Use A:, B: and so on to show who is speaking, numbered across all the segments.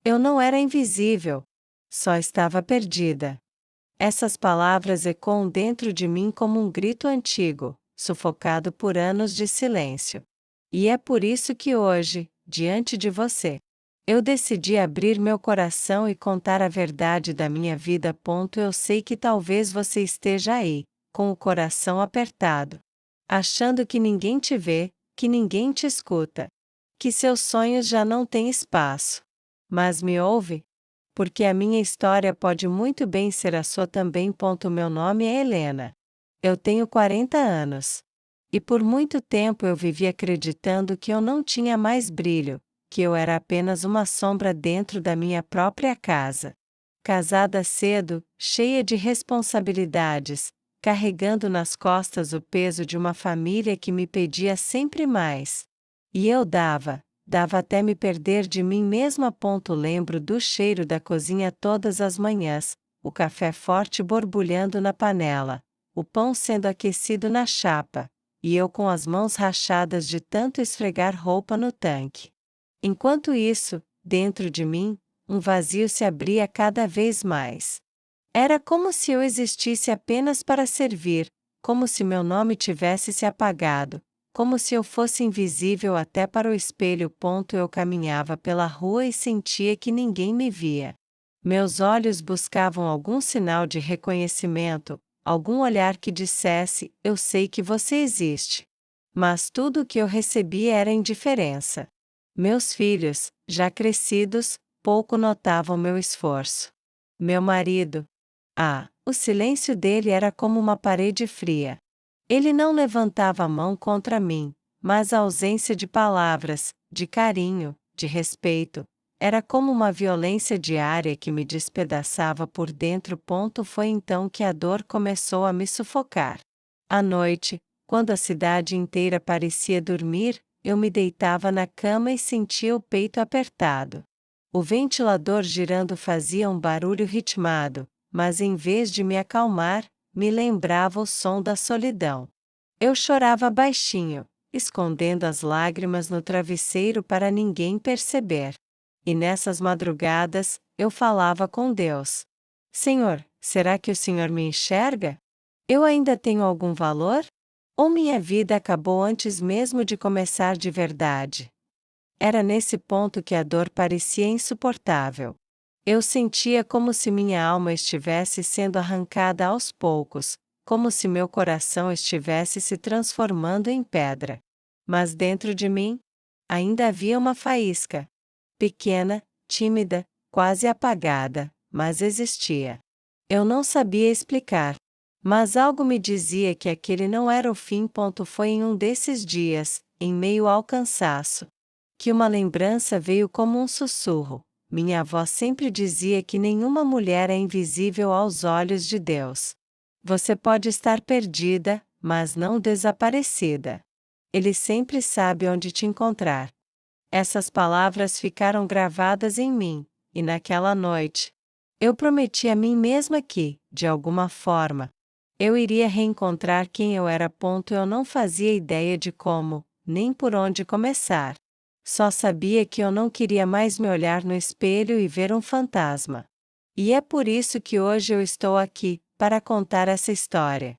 A: Eu não era invisível. Só estava perdida. Essas palavras ecoam dentro de mim como um grito antigo, sufocado por anos de silêncio. E é por isso que hoje, diante de você, eu decidi abrir meu coração e contar a verdade da minha vida. Eu sei que talvez você esteja aí, com o coração apertado, achando que ninguém te vê, que ninguém te escuta, que seus sonhos já não têm espaço. Mas me ouve? Porque a minha história pode muito bem ser a sua também. Meu nome é Helena. Eu tenho 40 anos. E por muito tempo eu vivi acreditando que eu não tinha mais brilho, que eu era apenas uma sombra dentro da minha própria casa. Casada cedo, cheia de responsabilidades, carregando nas costas o peso de uma família que me pedia sempre mais. E eu dava até me perder de mim mesma. Lembro do cheiro da cozinha todas as manhãs, o café forte borbulhando na panela, o pão sendo aquecido na chapa, e eu com as mãos rachadas de tanto esfregar roupa no tanque. Enquanto isso, dentro de mim, um vazio se abria cada vez mais. Era como se eu existisse apenas para servir, como se meu nome tivesse se apagado, como se eu fosse invisível até para o espelho. Eu caminhava pela rua e sentia que ninguém me via. Meus olhos buscavam algum sinal de reconhecimento, algum olhar que dissesse: eu sei que você existe. Mas tudo o que eu recebia era indiferença. Meus filhos, já crescidos, pouco notavam meu esforço. Meu marido. O silêncio dele era como uma parede fria. Ele não levantava a mão contra mim, mas a ausência de palavras, de carinho, de respeito, era como uma violência diária que me despedaçava por dentro. Foi então que a dor começou a me sufocar. À noite, quando a cidade inteira parecia dormir, eu me deitava na cama e sentia o peito apertado. O ventilador girando fazia um barulho ritmado, mas em vez de me acalmar, me lembrava o som da solidão. Eu chorava baixinho, escondendo as lágrimas no travesseiro para ninguém perceber. E nessas madrugadas, eu falava com Deus: Senhor, será que o Senhor me enxerga? Eu ainda tenho algum valor? Ou minha vida acabou antes mesmo de começar de verdade? Era nesse ponto que a dor parecia insuportável. Eu sentia como se minha alma estivesse sendo arrancada aos poucos, como se meu coração estivesse se transformando em pedra. Mas dentro de mim, ainda havia uma faísca. Pequena, tímida, quase apagada, mas existia. Eu não sabia explicar. Mas algo me dizia que aquele não era o fim. Foi em um desses dias, em meio ao cansaço, que uma lembrança veio como um sussurro. Minha avó sempre dizia que nenhuma mulher é invisível aos olhos de Deus. Você pode estar perdida, mas não desaparecida. Ele sempre sabe onde te encontrar. Essas palavras ficaram gravadas em mim, e naquela noite, eu prometi a mim mesma que, de alguma forma, eu iria reencontrar quem eu era. Eu não fazia ideia de como, nem por onde começar. Só sabia que eu não queria mais me olhar no espelho e ver um fantasma. E é por isso que hoje eu estou aqui, para contar essa história.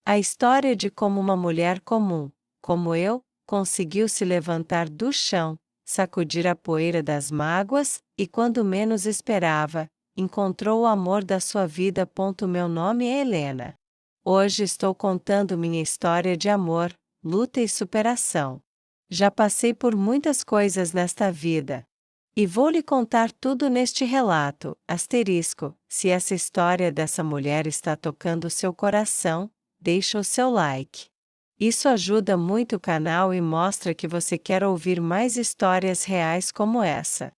A: A história de como uma mulher comum, como eu, conseguiu se levantar do chão, sacudir a poeira das mágoas, e quando menos esperava, encontrou o amor da sua vida. Meu nome é Helena. Hoje estou contando minha história de amor, luta e superação. Já passei por muitas coisas nesta vida. E vou lhe contar tudo neste relato. Se essa história dessa mulher está tocando seu coração, deixa o seu like. Isso ajuda muito o canal e mostra que você quer ouvir mais histórias reais como essa.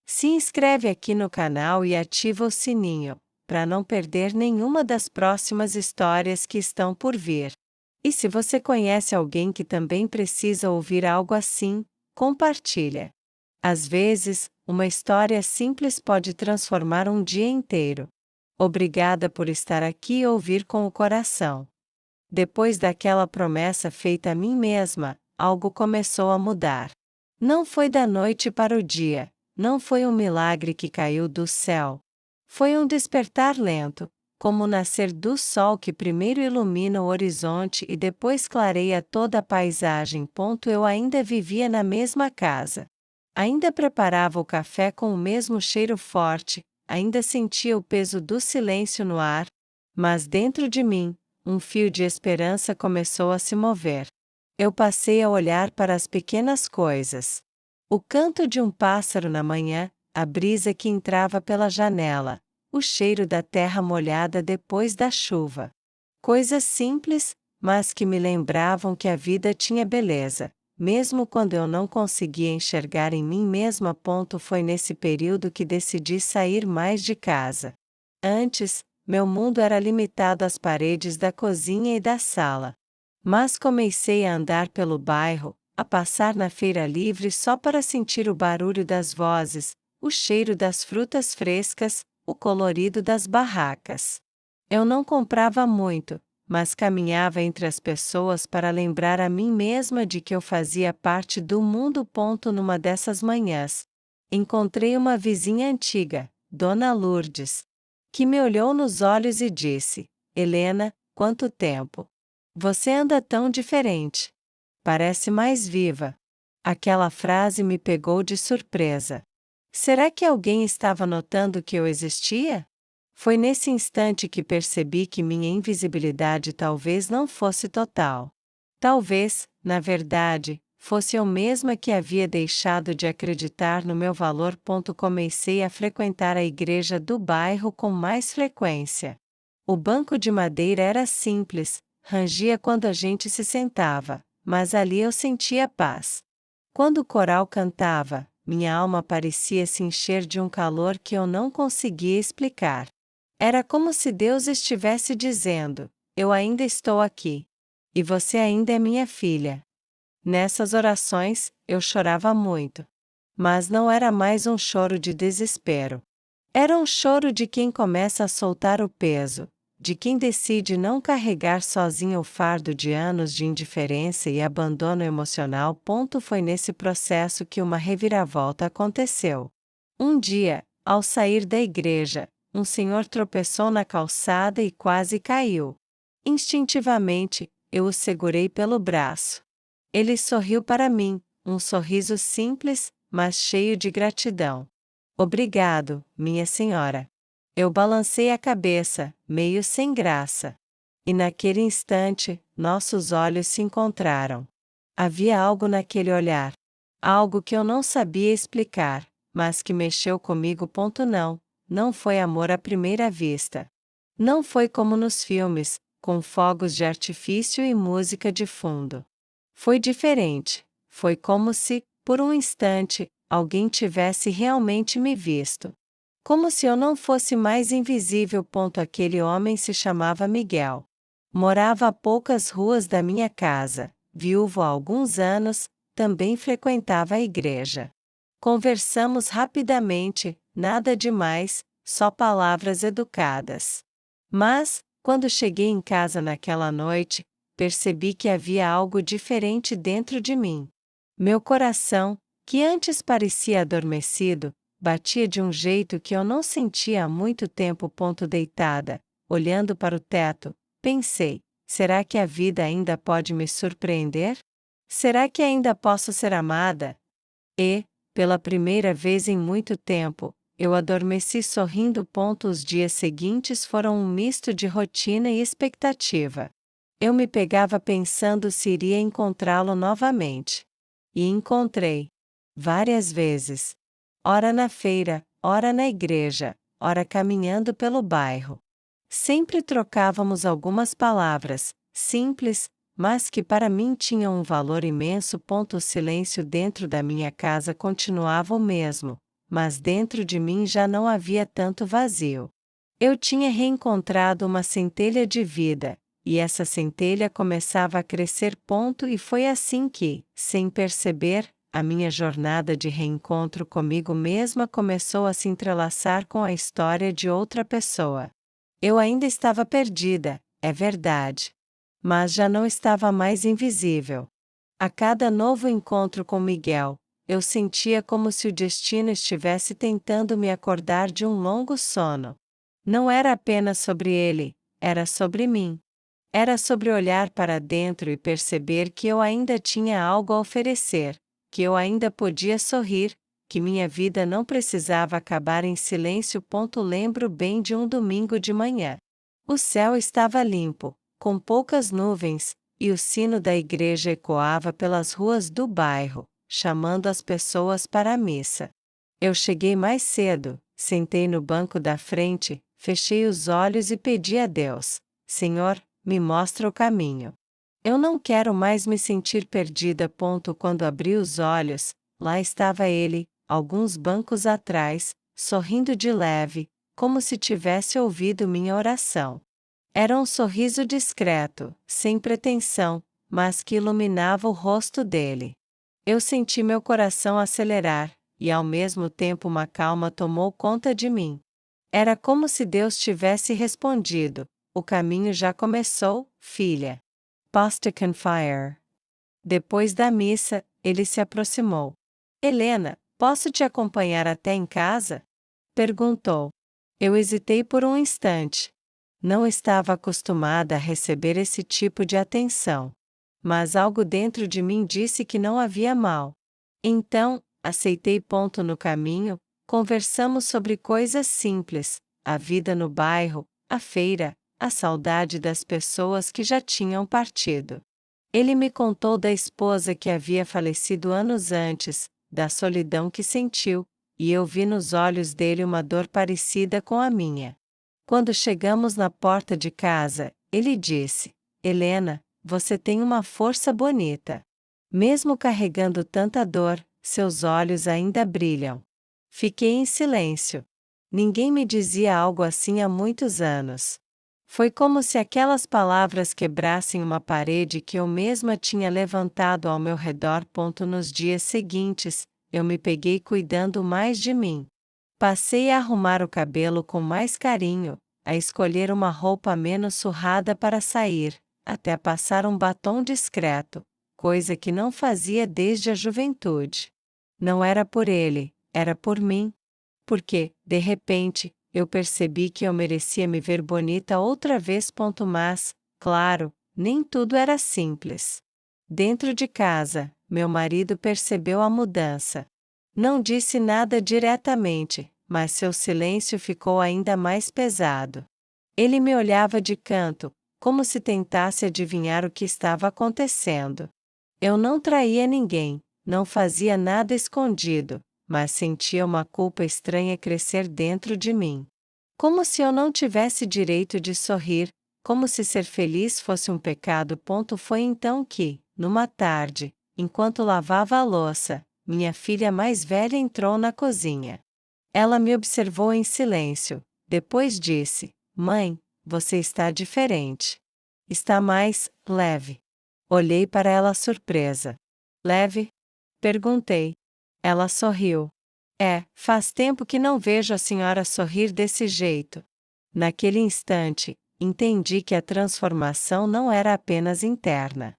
A: Se inscreve aqui no canal e ativa o sininho, para não perder nenhuma das próximas histórias que estão por vir. E se você conhece alguém que também precisa ouvir algo assim, compartilha. Às vezes, uma história simples pode transformar um dia inteiro. Obrigada por estar aqui e ouvir com o coração. Depois daquela promessa feita a mim mesma, algo começou a mudar. Não foi da noite para o dia, não foi um milagre que caiu do céu. Foi um despertar lento, como o nascer do sol que primeiro ilumina o horizonte e depois clareia toda a paisagem. Eu ainda vivia na mesma casa. Ainda preparava o café com o mesmo cheiro forte, ainda sentia o peso do silêncio no ar, mas dentro de mim, um fio de esperança começou a se mover. Eu passei a olhar para as pequenas coisas. O canto de um pássaro na manhã, a brisa que entrava pela janela, o cheiro da terra molhada depois da chuva. Coisas simples, mas que me lembravam que a vida tinha beleza, mesmo quando eu não conseguia enxergar em mim mesma. Foi nesse período que decidi sair mais de casa. Antes, meu mundo era limitado às paredes da cozinha e da sala. Mas comecei a andar pelo bairro, a passar na feira livre só para sentir o barulho das vozes, o cheiro das frutas frescas, o colorido das barracas. Eu não comprava muito, mas caminhava entre as pessoas para lembrar a mim mesma de que eu fazia parte do mundo. Numa dessas manhãs, encontrei uma vizinha antiga, Dona Lourdes, que me olhou nos olhos e disse: Helena, quanto tempo! Você anda tão diferente. Parece mais viva. Aquela frase me pegou de surpresa. Será que alguém estava notando que eu existia? Foi nesse instante que percebi que minha invisibilidade talvez não fosse total. Talvez, na verdade, fosse eu mesma que havia deixado de acreditar no meu valor. Comecei a frequentar a igreja do bairro com mais frequência. O banco de madeira era simples, rangia quando a gente se sentava, mas ali eu sentia paz. Quando o coral cantava, minha alma parecia se encher de um calor que eu não conseguia explicar. Era como se Deus estivesse dizendo: eu ainda estou aqui. E você ainda é minha filha. Nessas orações, eu chorava muito. Mas não era mais um choro de desespero. Era um choro de quem começa a soltar o peso, de quem decide não carregar sozinho o fardo de anos de indiferença e abandono emocional. Foi nesse processo que uma reviravolta aconteceu. Um dia, ao sair da igreja, um senhor tropeçou na calçada e quase caiu. Instintivamente, eu o segurei pelo braço. Ele sorriu para mim, um sorriso simples, mas cheio de gratidão. Obrigado, minha senhora. Eu balancei a cabeça, meio sem graça. E naquele instante, nossos olhos se encontraram. Havia algo naquele olhar. Algo que eu não sabia explicar, mas que mexeu comigo. Não foi amor à primeira vista. Não foi como nos filmes, com fogos de artifício e música de fundo. Foi diferente. Foi como se, por um instante, alguém tivesse realmente me visto. Como se eu não fosse mais invisível. Aquele homem se chamava Miguel. Morava a poucas ruas da minha casa, viúvo há alguns anos, também frequentava a igreja. Conversamos rapidamente, nada demais, só palavras educadas. Mas, quando cheguei em casa naquela noite, percebi que havia algo diferente dentro de mim. Meu coração, que antes parecia adormecido, batia de um jeito que eu não sentia há muito tempo. Deitada, olhando para o teto, pensei: será que a vida ainda pode me surpreender? Será que ainda posso ser amada? E, pela primeira vez em muito tempo, eu adormeci sorrindo. Os dias seguintes foram um misto de rotina e expectativa. Eu me pegava pensando se iria encontrá-lo novamente. E encontrei. Várias vezes. Ora na feira, ora na igreja, ora caminhando pelo bairro. Sempre trocávamos algumas palavras, simples, mas que para mim tinham um valor imenso. O silêncio dentro da minha casa continuava o mesmo, mas dentro de mim já não havia tanto vazio. Eu tinha reencontrado uma centelha de vida, e essa centelha começava a crescer. E foi assim que, sem perceber, a minha jornada de reencontro comigo mesma começou a se entrelaçar com a história de outra pessoa. Eu ainda estava perdida, é verdade. Mas já não estava mais invisível. A cada novo encontro com Miguel, eu sentia como se o destino estivesse tentando me acordar de um longo sono. Não era apenas sobre ele, era sobre mim. Era sobre olhar para dentro e perceber que eu ainda tinha algo a oferecer, que eu ainda podia sorrir, que minha vida não precisava acabar em silêncio. Lembro bem de um domingo de manhã. O céu estava limpo, com poucas nuvens, e o sino da igreja ecoava pelas ruas do bairro, chamando as pessoas para a missa. Eu cheguei mais cedo, sentei no banco da frente, fechei os olhos e pedi a Deus: Senhor, me mostra o caminho. Eu não quero mais me sentir perdida. Quando abri os olhos, lá estava ele, alguns bancos atrás, sorrindo de leve, como se tivesse ouvido minha oração. Era um sorriso discreto, sem pretensão, mas que iluminava o rosto dele. Eu senti meu coração acelerar, e ao mesmo tempo uma calma tomou conta de mim. Era como se Deus tivesse respondido: o caminho já começou, filha. Posta on fire. Depois da missa, ele se aproximou. Helena, posso te acompanhar até em casa? Perguntou. Eu hesitei por um instante. Não estava acostumada a receber esse tipo de atenção. Mas algo dentro de mim disse que não havia mal. Então, aceitei. No caminho, conversamos sobre coisas simples, a vida no bairro, a feira, a saudade das pessoas que já tinham partido. Ele me contou da esposa que havia falecido anos antes, da solidão que sentiu, e eu vi nos olhos dele uma dor parecida com a minha. Quando chegamos na porta de casa, ele disse: Helena, você tem uma força bonita. Mesmo carregando tanta dor, seus olhos ainda brilham. Fiquei em silêncio. Ninguém me dizia algo assim há muitos anos. Foi como se aquelas palavras quebrassem uma parede que eu mesma tinha levantado ao meu redor. Nos dias seguintes, eu me peguei cuidando mais de mim. Passei a arrumar o cabelo com mais carinho, a escolher uma roupa menos surrada para sair, até a passar um batom discreto, coisa que não fazia desde a juventude. Não era por ele, era por mim. Porque, de repente, eu percebi que eu merecia me ver bonita outra vez. Mas, claro, nem tudo era simples. Dentro de casa, meu marido percebeu a mudança. Não disse nada diretamente, mas seu silêncio ficou ainda mais pesado. Ele me olhava de canto, como se tentasse adivinhar o que estava acontecendo. Eu não traía ninguém, não fazia nada escondido, mas sentia uma culpa estranha crescer dentro de mim. Como se eu não tivesse direito de sorrir, como se ser feliz fosse um pecado. Foi então que, numa tarde, enquanto lavava a louça, minha filha mais velha entrou na cozinha. Ela me observou em silêncio, depois disse: Mãe, você está diferente. Está mais leve. Olhei para ela surpresa. Leve? Perguntei. Ela sorriu. Faz tempo que não vejo a senhora sorrir desse jeito. Naquele instante, entendi que a transformação não era apenas interna.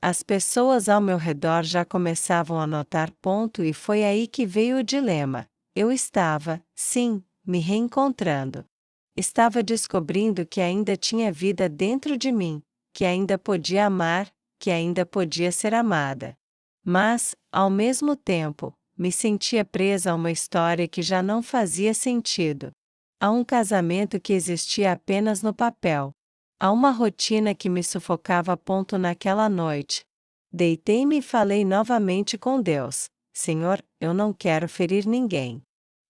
A: As pessoas ao meu redor já começavam a notar. E foi aí que veio o dilema. Eu estava, sim, me reencontrando. Estava descobrindo que ainda tinha vida dentro de mim, que ainda podia amar, que ainda podia ser amada. Mas, ao mesmo tempo, me sentia presa a uma história que já não fazia sentido. A um casamento que existia apenas no papel. A uma rotina que me sufocava. Naquela noite. Deitei-me e falei novamente com Deus: Senhor, eu não quero ferir ninguém.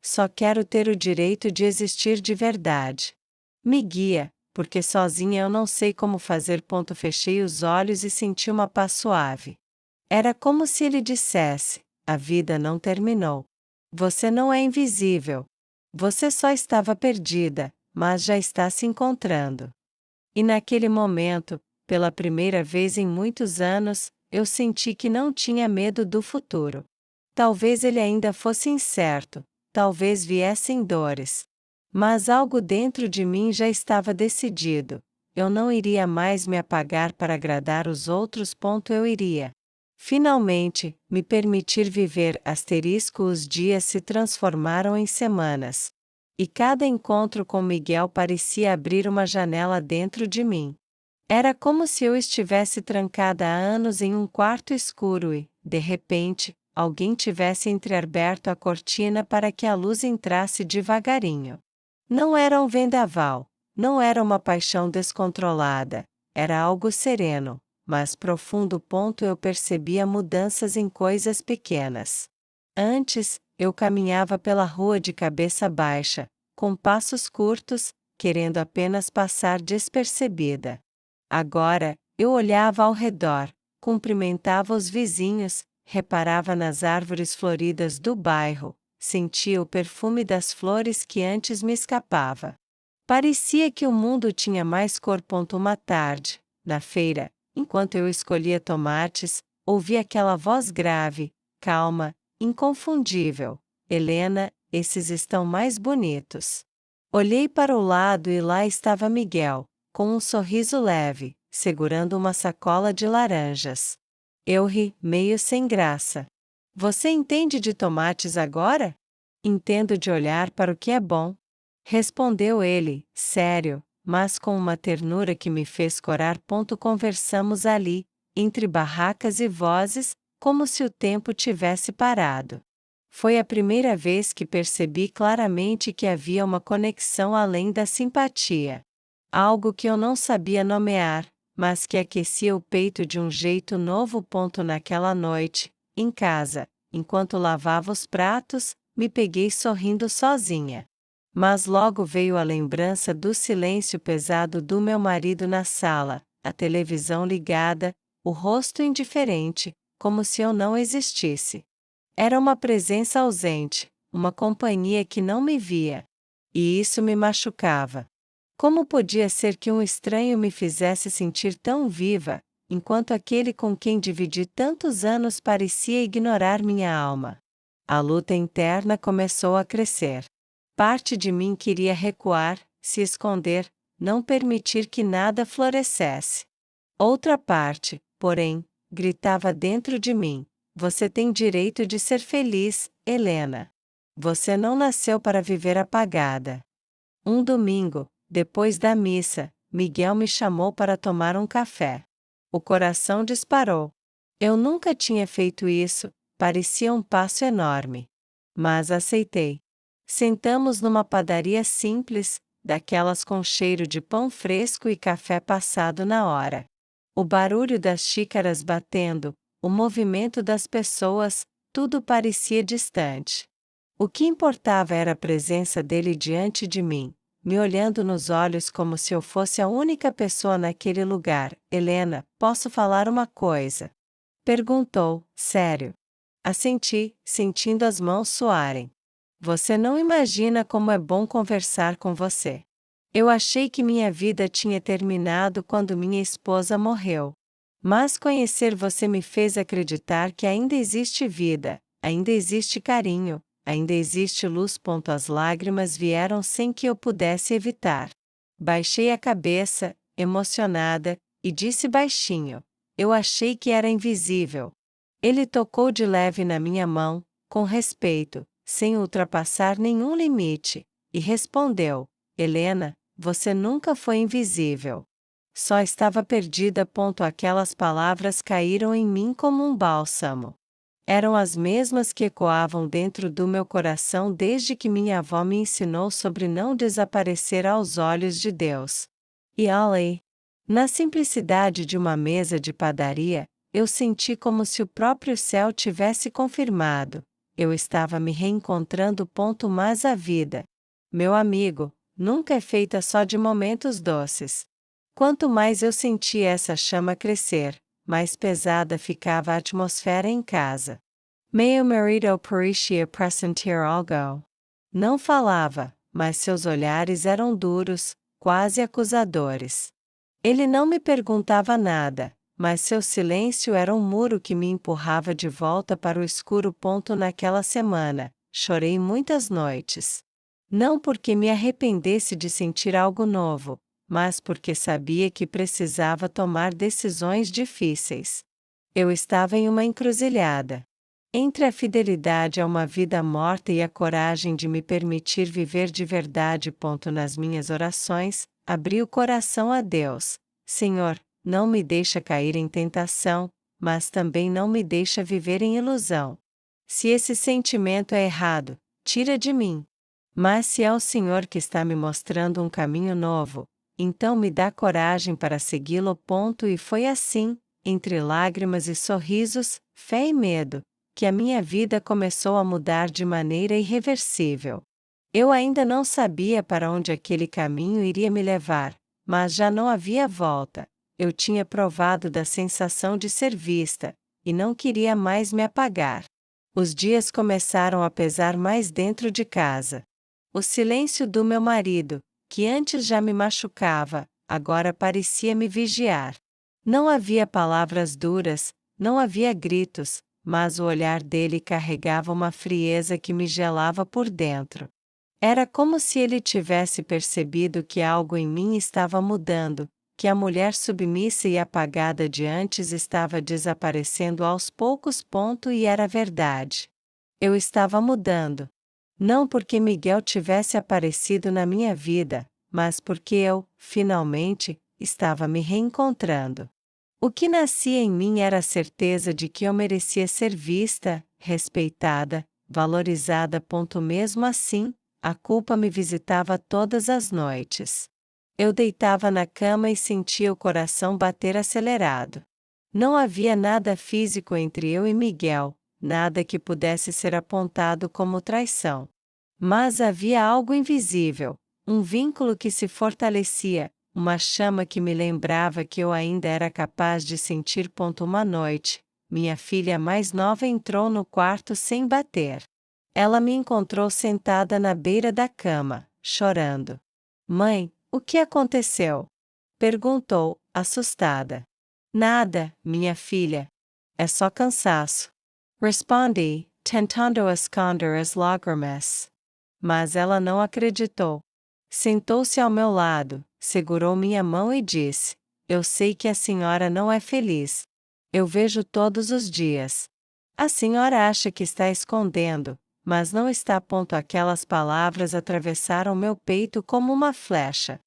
A: Só quero ter o direito de existir de verdade. Me guia, porque sozinha eu não sei como fazer. Fechei os olhos e senti uma paz suave. Era como se ele dissesse: a vida não terminou. Você não é invisível. Você só estava perdida, mas já está se encontrando. E naquele momento, pela primeira vez em muitos anos, eu senti que não tinha medo do futuro. Talvez ele ainda fosse incerto, talvez viessem dores. Mas algo dentro de mim já estava decidido: eu não iria mais me apagar para agradar os outros. Eu iria Finalmente, me permitir viver os dias se transformaram em semanas. E cada encontro com Miguel parecia abrir uma janela dentro de mim. Era como se eu estivesse trancada há anos em um quarto escuro e, de repente, alguém tivesse entreaberto a cortina para que a luz entrasse devagarinho. Não era um vendaval, não era uma paixão descontrolada, era algo sereno, mas profundo. Eu percebia mudanças em coisas pequenas. Antes, eu caminhava pela rua de cabeça baixa, com passos curtos, querendo apenas passar despercebida. Agora, eu olhava ao redor, cumprimentava os vizinhos, reparava nas árvores floridas do bairro, sentia o perfume das flores que antes me escapava. Parecia que o mundo tinha mais cor. Uma tarde, na feira, enquanto eu escolhia tomates, ouvi aquela voz grave, calma, inconfundível: Helena, esses estão mais bonitos. Olhei para o lado e lá estava Miguel, com um sorriso leve, segurando uma sacola de laranjas. Eu ri, meio sem graça. Você entende de tomates agora? Entendo de olhar para o que é bom. Respondeu ele, sério, mas com uma ternura que me fez corar. Conversamos ali, entre barracas e vozes, como se o tempo tivesse parado. Foi a primeira vez que percebi claramente que havia uma conexão além da simpatia. Algo que eu não sabia nomear, mas que aquecia o peito de um jeito novo. Naquela noite, em casa, enquanto lavava os pratos, me peguei sorrindo sozinha. Mas logo veio a lembrança do silêncio pesado do meu marido na sala, a televisão ligada, o rosto indiferente, como se eu não existisse. Era uma presença ausente, uma companhia que não me via. E isso me machucava. Como podia ser que um estranho me fizesse sentir tão viva, enquanto aquele com quem dividi tantos anos parecia ignorar minha alma? A luta interna começou a crescer. Parte de mim queria recuar, se esconder, não permitir que nada florescesse. Outra parte, porém, gritava dentro de mim: você tem direito de ser feliz, Helena. Você não nasceu para viver apagada. Um domingo, depois da missa, Miguel me chamou para tomar um café. O coração disparou. Eu nunca tinha feito isso, parecia um passo enorme. Mas aceitei. Sentamos numa padaria simples, daquelas com cheiro de pão fresco e café passado na hora. O barulho das xícaras batendo, o movimento das pessoas, tudo parecia distante. O que importava era a presença dele diante de mim, me olhando nos olhos como se eu fosse a única pessoa naquele lugar. Helena, posso falar uma coisa? Perguntou, sério. Assenti, sentindo as mãos suarem. Você não imagina como é bom conversar com você. Eu achei que minha vida tinha terminado quando minha esposa morreu. Mas conhecer você me fez acreditar que ainda existe vida, ainda existe carinho, ainda existe luz. As lágrimas vieram sem que eu pudesse evitar. Baixei a cabeça, emocionada, e disse baixinho: eu achei que era invisível. Ele tocou de leve na minha mão, com respeito, sem ultrapassar nenhum limite, e respondeu: Helena, você nunca foi invisível. Só estava perdida. Aquelas palavras caíram em mim como um bálsamo. Eram as mesmas que ecoavam dentro do meu coração desde que minha avó me ensinou sobre não desaparecer aos olhos de Deus. E ali, na simplicidade de uma mesa de padaria, eu senti como se o próprio céu tivesse confirmado: eu estava me reencontrando. Mas a vida, meu amigo, nunca é feita só de momentos doces. Quanto mais eu sentia essa chama crescer, mais pesada ficava a atmosfera em casa. Meu marido parecia pressentir algo. Não falava, mas seus olhares eram duros, quase acusadores. Ele não me perguntava nada, mas seu silêncio era um muro que me empurrava de volta para o escuro. Naquela semana, chorei muitas noites. Não porque me arrependesse de sentir algo novo, mas porque sabia que precisava tomar decisões difíceis. Eu estava em uma encruzilhada. Entre a fidelidade a uma vida morta e a coragem de me permitir viver de verdade. Nas minhas orações, abri o coração a Deus. Senhor, não me deixa cair em tentação, mas também não me deixa viver em ilusão. Se esse sentimento é errado, tira de mim. Mas se é o Senhor que está me mostrando um caminho novo, então me dá coragem para segui-lo. E foi assim, entre lágrimas e sorrisos, fé e medo, que a minha vida começou a mudar de maneira irreversível. Eu ainda não sabia para onde aquele caminho iria me levar, mas já não havia volta. Eu tinha provado da sensação de ser vista, e não queria mais me apagar. Os dias começaram a pesar mais dentro de casa. O silêncio do meu marido, que antes já me machucava, agora parecia me vigiar. Não havia palavras duras, não havia gritos, mas o olhar dele carregava uma frieza que me gelava por dentro. Era como se ele tivesse percebido que algo em mim estava mudando, que a mulher submissa e apagada de antes estava desaparecendo aos poucos. E era verdade. Eu estava mudando. Não porque Miguel tivesse aparecido na minha vida, mas porque eu, finalmente, estava me reencontrando. O que nascia em mim era a certeza de que eu merecia ser vista, respeitada, valorizada. Mesmo assim, a culpa me visitava todas as noites. Eu deitava na cama e sentia o coração bater acelerado. Não havia nada físico entre eu e Miguel, nada que pudesse ser apontado como traição. Mas havia algo invisível, um vínculo que se fortalecia, uma chama que me lembrava que eu ainda era capaz de sentir. Uma noite, minha filha mais nova entrou no quarto sem bater. Ela me encontrou sentada na beira da cama, chorando. Mãe, o que aconteceu? Perguntou, assustada. Nada, minha filha. É só cansaço. Respondi, tentando esconder as lágrimas. Mas ela não acreditou. Sentou-se ao meu lado, segurou minha mão e disse: Eu sei que a senhora não é feliz. Eu vejo todos os dias. A senhora acha que está escondendo, mas não está. Aquelas palavras atravessaram meu peito como uma flecha.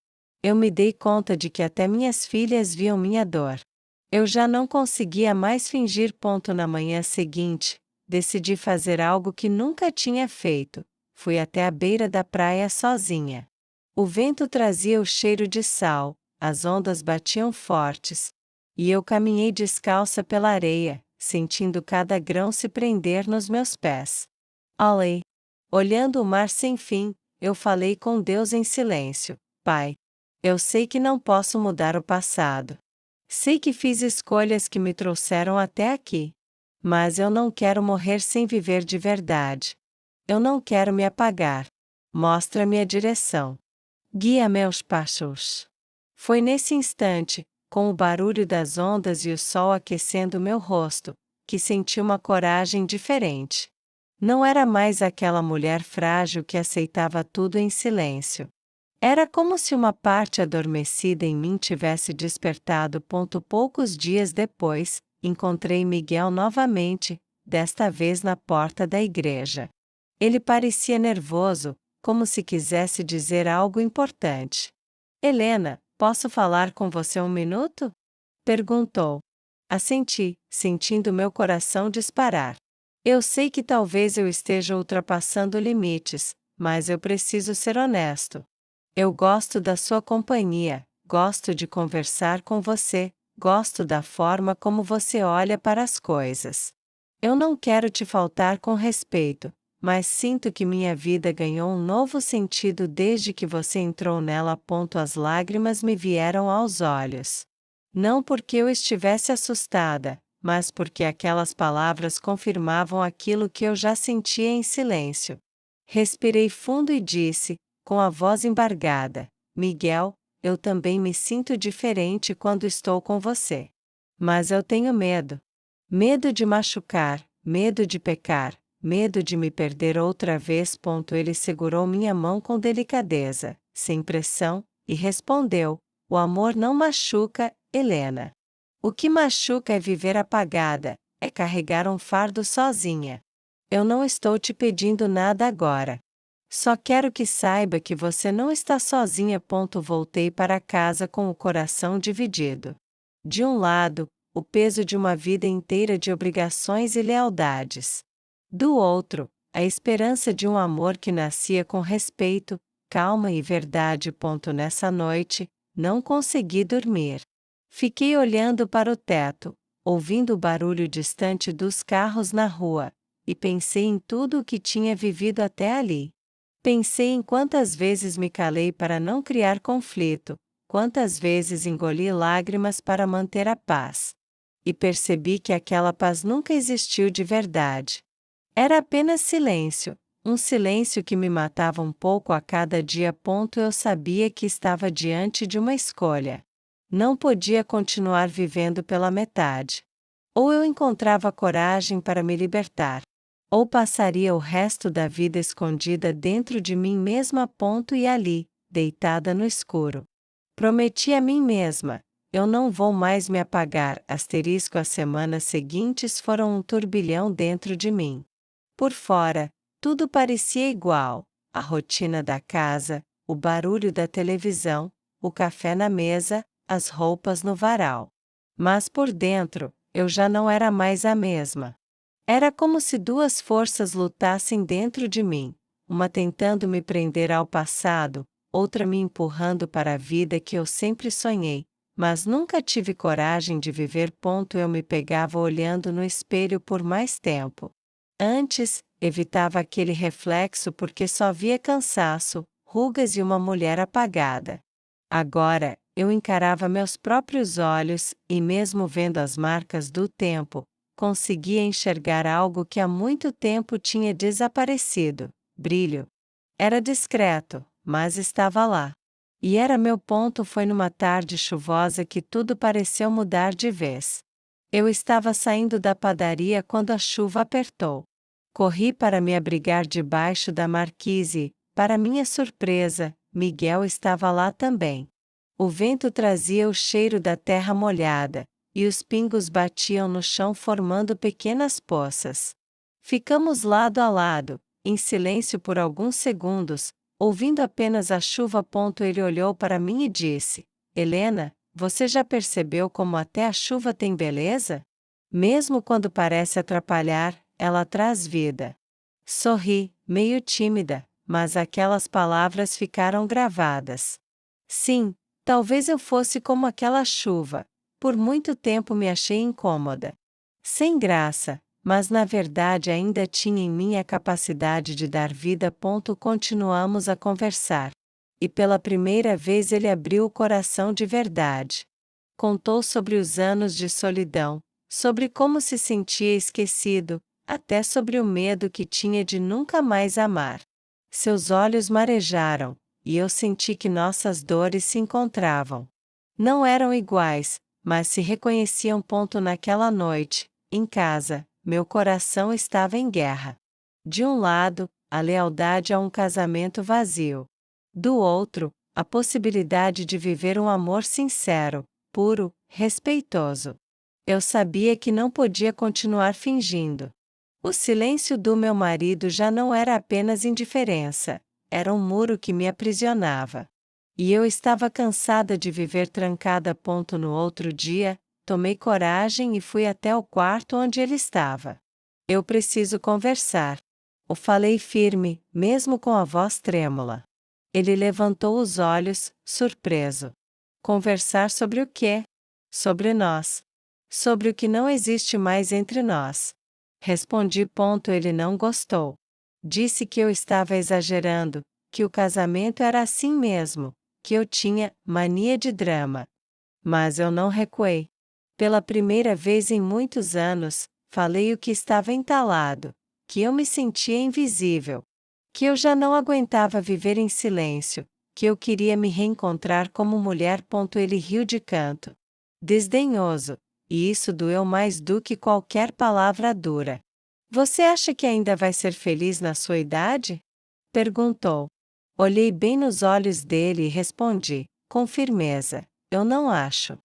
A: Eu me dei conta de que até minhas filhas viam minha dor. Eu já não conseguia mais fingir. Na manhã seguinte, decidi fazer algo que nunca tinha feito. Fui até a beira da praia sozinha. O vento trazia o cheiro de sal, as ondas batiam fortes. E eu caminhei descalça pela areia, sentindo cada grão se prender nos meus pés. Olhei. Olhando o mar sem fim, eu falei com Deus em silêncio: Pai, eu sei que não posso mudar o passado. Sei que fiz escolhas que me trouxeram até aqui. Mas eu não quero morrer sem viver de verdade. Eu não quero me apagar. Mostra-me a direção. Guia meus passos. Foi nesse instante, com o barulho das ondas e o sol aquecendo meu rosto, que senti uma coragem diferente. Não era mais aquela mulher frágil que aceitava tudo em silêncio. Era como se uma parte adormecida em mim tivesse despertado. Poucos dias depois, encontrei Miguel novamente, desta vez na porta da igreja. Ele parecia nervoso, como se quisesse dizer algo importante. Helena, posso falar com você um minuto? Perguntou. Assenti, sentindo meu coração disparar. Eu sei que talvez eu esteja ultrapassando limites, mas eu preciso ser honesto. Eu gosto da sua companhia, gosto de conversar com você, gosto da forma como você olha para as coisas. Eu não quero te faltar com respeito, mas sinto que minha vida ganhou um novo sentido desde que você entrou nela. As lágrimas me vieram aos olhos. Não porque eu estivesse assustada, mas porque aquelas palavras confirmavam aquilo que eu já sentia em silêncio. Respirei fundo e disse, com a voz embargada: Miguel, eu também me sinto diferente quando estou com você. Mas eu tenho medo. Medo de machucar, medo de pecar, medo de me perder outra vez. Ele segurou minha mão com delicadeza, sem pressão, e respondeu: O amor não machuca, Helena. O que machuca é viver apagada, é carregar um fardo sozinha. Eu não estou te pedindo nada agora. Só quero que saiba que você não está sozinha. Voltei para casa com o coração dividido. De um lado, o peso de uma vida inteira de obrigações e lealdades. Do outro, a esperança de um amor que nascia com respeito, calma e verdade. Nessa noite, não consegui dormir. Fiquei olhando para o teto, ouvindo o barulho distante dos carros na rua, e pensei em tudo o que tinha vivido até ali. Pensei em quantas vezes me calei para não criar conflito, quantas vezes engoli lágrimas para manter a paz. E percebi que aquela paz nunca existiu de verdade. Era apenas silêncio, um silêncio que me matava um pouco a cada dia. Eu sabia que estava diante de uma escolha. Não podia continuar vivendo pela metade. Ou eu encontrava coragem para me libertar, ou passaria o resto da vida escondida dentro de mim mesma. E ali, deitada no escuro. Prometi a mim mesma: eu não vou mais me apagar. As semanas seguintes foram um turbilhão dentro de mim. Por fora, tudo parecia igual: a rotina da casa, o barulho da televisão, o café na mesa, as roupas no varal. Mas por dentro, eu já não era mais a mesma. Era como se duas forças lutassem dentro de mim, uma tentando me prender ao passado, outra me empurrando para a vida que eu sempre sonhei, mas nunca tive coragem de viver. Eu me pegava olhando no espelho por mais tempo. Antes, evitava aquele reflexo porque só via cansaço, rugas e uma mulher apagada. Agora, eu encarava meus próprios olhos, e mesmo vendo as marcas do tempo, conseguia enxergar algo que há muito tempo tinha desaparecido: brilho. Era discreto, mas estava lá. E era meu. Foi numa tarde chuvosa que tudo pareceu mudar de vez. Eu estava saindo da padaria quando a chuva apertou. Corri para me abrigar debaixo da marquise e, para minha surpresa, Miguel estava lá também. O vento trazia o cheiro da terra molhada, e os pingos batiam no chão formando pequenas poças. Ficamos lado a lado, em silêncio por alguns segundos, ouvindo apenas a chuva. Ele olhou para mim e disse: Helena, você já percebeu como até a chuva tem beleza? Mesmo quando parece atrapalhar, ela traz vida. Sorri, meio tímida, mas aquelas palavras ficaram gravadas. Sim, talvez eu fosse como aquela chuva. Por muito tempo me achei incômoda, sem graça, mas na verdade ainda tinha em mim a capacidade de dar vida. Continuamos a conversar. E pela primeira vez ele abriu o coração de verdade. Contou sobre os anos de solidão, sobre como se sentia esquecido, até sobre o medo que tinha de nunca mais amar. Seus olhos marejaram, e eu senti que nossas dores se encontravam. Não eram iguais, mas se reconheciam. Naquela noite, em casa, meu coração estava em guerra. De um lado, a lealdade a um casamento vazio. Do outro, a possibilidade de viver um amor sincero, puro, respeitoso. Eu sabia que não podia continuar fingindo. O silêncio do meu marido já não era apenas indiferença, era um muro que me aprisionava. E eu estava cansada de viver trancada. No outro dia, tomei coragem e fui até o quarto onde ele estava. Eu preciso conversar. O falei firme, mesmo com a voz trêmula. Ele levantou os olhos, surpreso. Conversar sobre o quê? Sobre nós. Sobre o que não existe mais entre nós. Respondi. Ele não gostou. Disse que eu estava exagerando, que o casamento era assim mesmo, que eu tinha mania de drama. Mas eu não recuei. Pela primeira vez em muitos anos, falei o que estava entalado, que eu me sentia invisível, que eu já não aguentava viver em silêncio, que eu queria me reencontrar como mulher. Ele riu de canto, desdenhoso, e isso doeu mais do que qualquer palavra dura. Você acha que ainda vai ser feliz na sua idade? Perguntou. Olhei bem nos olhos dele e respondi, com firmeza: eu não acho.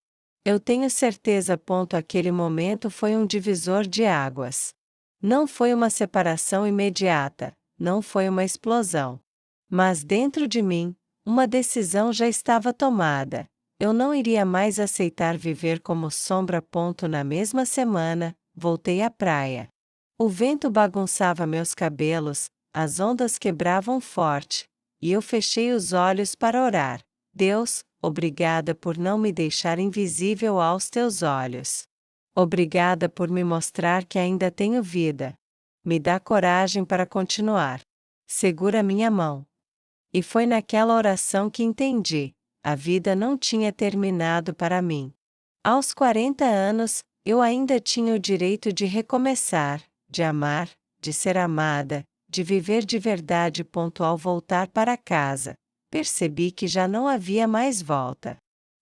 A: Eu tenho certeza. Aquele momento foi um divisor de águas. Não foi uma separação imediata, não foi uma explosão. Mas dentro de mim, uma decisão já estava tomada. Eu não iria mais aceitar viver como sombra. Na mesma semana, voltei à praia. O vento bagunçava meus cabelos, as ondas quebravam forte, e eu fechei os olhos para orar. Deus, obrigada por não me deixar invisível aos teus olhos. Obrigada por me mostrar que ainda tenho vida. Me dá coragem para continuar. Segura minha mão. E foi naquela oração que entendi: a vida não tinha terminado para mim. Aos 40 anos, eu ainda tinha o direito de recomeçar, de amar, de ser amada, de viver de verdade. Ao voltar para casa, percebi que já não havia mais volta.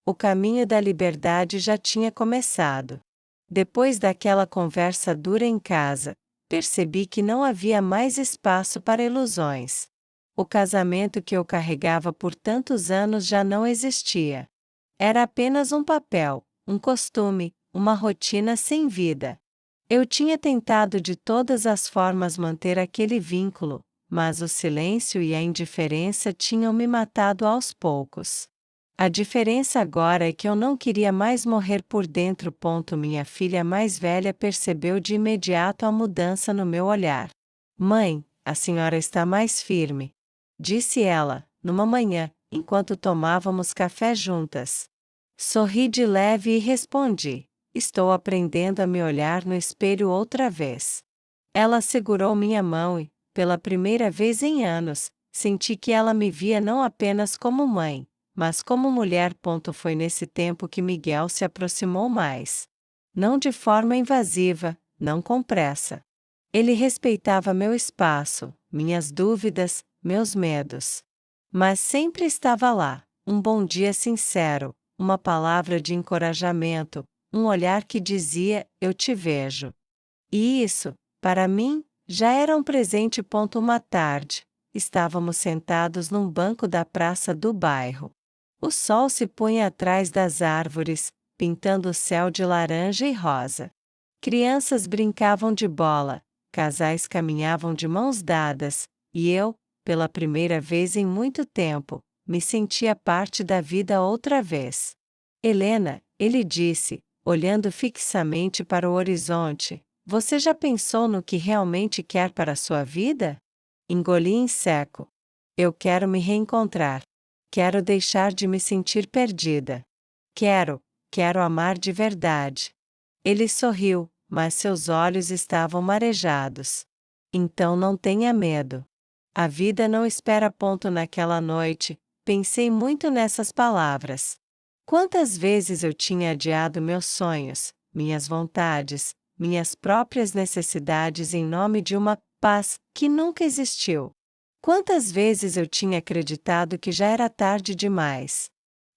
A: O caminho da liberdade já tinha começado. Depois daquela conversa dura em casa, percebi que não havia mais espaço para ilusões. O casamento que eu carregava por tantos anos já não existia. Era apenas um papel, um costume, uma rotina sem vida. Eu tinha tentado de todas as formas manter aquele vínculo, mas o silêncio e a indiferença tinham me matado aos poucos. A diferença agora é que eu não queria mais morrer por dentro. Minha filha mais velha percebeu de imediato a mudança no meu olhar. Mãe, a senhora está mais firme, disse ela, numa manhã, enquanto tomávamos café juntas. Sorri de leve e respondi: estou aprendendo a me olhar no espelho outra vez. Ela segurou minha mão e, pela primeira vez em anos, senti que ela me via não apenas como mãe, mas como mulher. Foi nesse tempo que Miguel se aproximou mais. Não de forma invasiva, não com pressa. Ele respeitava meu espaço, minhas dúvidas, meus medos. Mas sempre estava lá, um bom dia sincero, uma palavra de encorajamento, um olhar que dizia: eu te vejo. E isso, para mim, já era um presente. Uma tarde, estávamos sentados num banco da praça do bairro. O sol se punha atrás das árvores, pintando o céu de laranja e rosa. Crianças brincavam de bola, casais caminhavam de mãos dadas, e eu, pela primeira vez em muito tempo, me sentia parte da vida outra vez. Helena, ele disse, olhando fixamente para o horizonte, você já pensou no que realmente quer para a sua vida? Engoli em seco. Eu quero me reencontrar. Quero deixar de me sentir perdida. Quero amar de verdade. Ele sorriu, mas seus olhos estavam marejados. Então não tenha medo. A vida não espera. Naquela noite, pensei muito nessas palavras. Quantas vezes eu tinha adiado meus sonhos, minhas vontades, minhas próprias necessidades em nome de uma paz que nunca existiu. Quantas vezes eu tinha acreditado que já era tarde demais.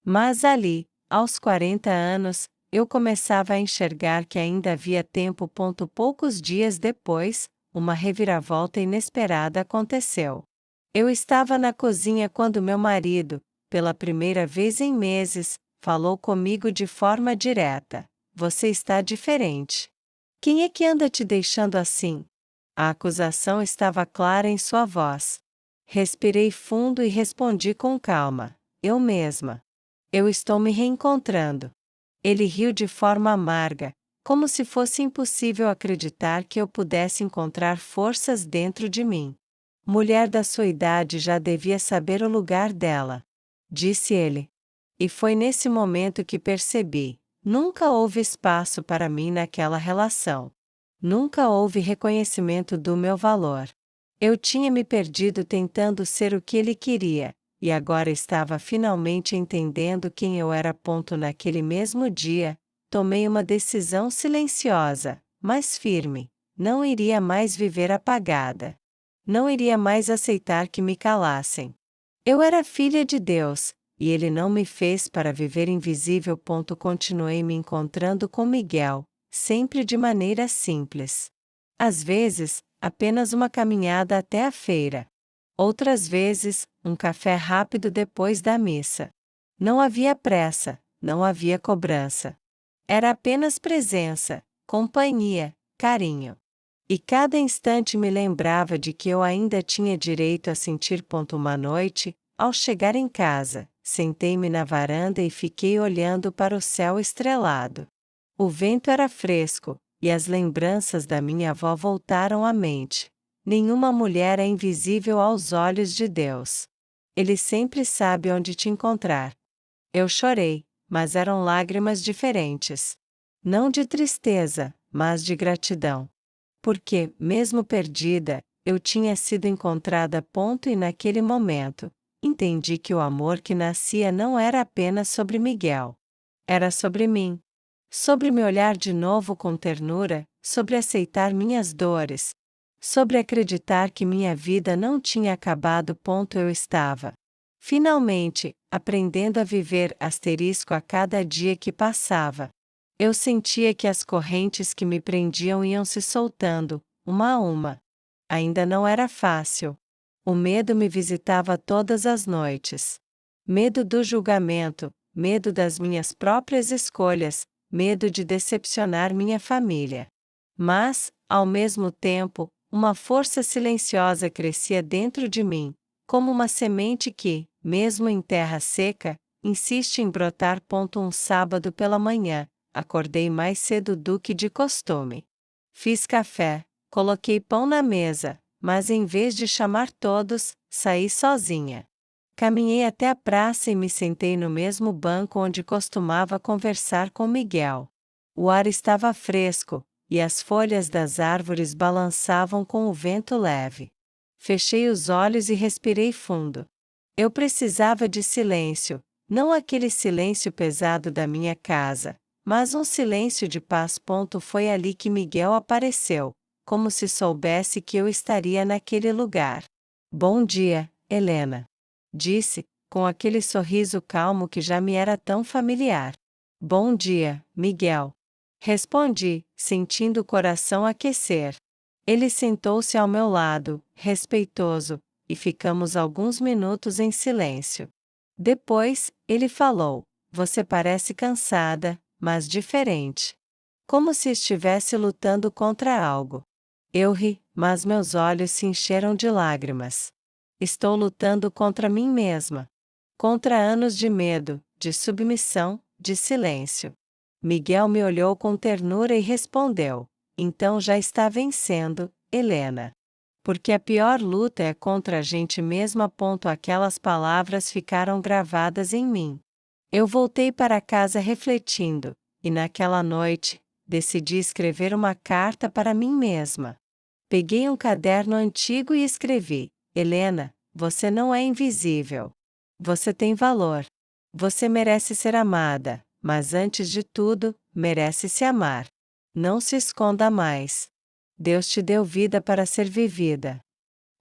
A: Mas ali, aos 40 anos, eu começava a enxergar que ainda havia tempo. Poucos dias depois, uma reviravolta inesperada aconteceu. Eu estava na cozinha quando meu marido, pela primeira vez em meses, falou comigo de forma direta: você está diferente. Quem é que anda te deixando assim? A acusação estava clara em sua voz. Respirei fundo e respondi com calma: eu mesma. Eu estou me reencontrando. Ele riu de forma amarga, como se fosse impossível acreditar que eu pudesse encontrar forças dentro de mim. Mulher da sua idade já devia saber o lugar dela, disse ele. E foi nesse momento que percebi: nunca houve espaço para mim naquela relação. Nunca houve reconhecimento do meu valor. Eu tinha me perdido tentando ser o que ele queria, e agora estava finalmente entendendo quem eu era. Naquele mesmo dia, tomei uma decisão silenciosa, mas firme: não iria mais viver apagada. Não iria mais aceitar que me calassem. Eu era filha de Deus, e Ele não me fez para viver invisível. Continuei me encontrando com Miguel, sempre de maneira simples. Às vezes, apenas uma caminhada até a feira. Outras vezes, um café rápido depois da missa. Não havia pressa, não havia cobrança. Era apenas presença, companhia, carinho. E cada instante me lembrava de que eu ainda tinha direito a sentir. Uma noite, ao chegar em casa, sentei-me na varanda e fiquei olhando para o céu estrelado. O vento era fresco, e as lembranças da minha avó voltaram à mente. Nenhuma mulher é invisível aos olhos de Deus. Ele sempre sabe onde te encontrar. Eu chorei, mas eram lágrimas diferentes. Não de tristeza, mas de gratidão. Porque, mesmo perdida, eu tinha sido encontrada. E naquele momento, entendi que o amor que nascia não era apenas sobre Miguel. Era sobre mim. Sobre me olhar de novo com ternura, sobre aceitar minhas dores, sobre acreditar que minha vida não tinha acabado. Eu estava, finalmente, aprendendo a viver a cada dia que passava. Eu sentia que as correntes que me prendiam iam se soltando, uma a uma. Ainda não era fácil. O medo me visitava todas as noites. Medo do julgamento, medo das minhas próprias escolhas, medo de decepcionar minha família. Mas, ao mesmo tempo, uma força silenciosa crescia dentro de mim, como uma semente que, mesmo em terra seca, insiste em brotar. Um sábado pela manhã, acordei mais cedo do que de costume. Fiz café, coloquei pão na mesa, mas em vez de chamar todos, saí sozinha. Caminhei até a praça e me sentei no mesmo banco onde costumava conversar com Miguel. O ar estava fresco, e as folhas das árvores balançavam com o vento leve. Fechei os olhos e respirei fundo. Eu precisava de silêncio, não aquele silêncio pesado da minha casa, mas um silêncio de paz. Foi ali que Miguel apareceu, como se soubesse que eu estaria naquele lugar. Bom dia, Helena. Disse, com aquele sorriso calmo que já me era tão familiar. Bom dia, Miguel. Respondi, sentindo o coração aquecer. Ele sentou-se ao meu lado, respeitoso, e ficamos alguns minutos em silêncio. Depois, ele falou: Você parece cansada, mas diferente. Como se estivesse lutando contra algo. Eu ri, mas meus olhos se encheram de lágrimas. Estou lutando contra mim mesma. Contra anos de medo, de submissão, de silêncio. Miguel me olhou com ternura e respondeu: Então já está vencendo, Helena. Porque a pior luta é contra a gente mesma. Aquelas palavras ficaram gravadas em mim. Eu voltei para casa refletindo, e naquela noite, decidi escrever uma carta para mim mesma. Peguei um caderno antigo e escrevi: Helena, você não é invisível. Você tem valor. Você merece ser amada, mas antes de tudo, merece se amar. Não se esconda mais. Deus te deu vida para ser vivida.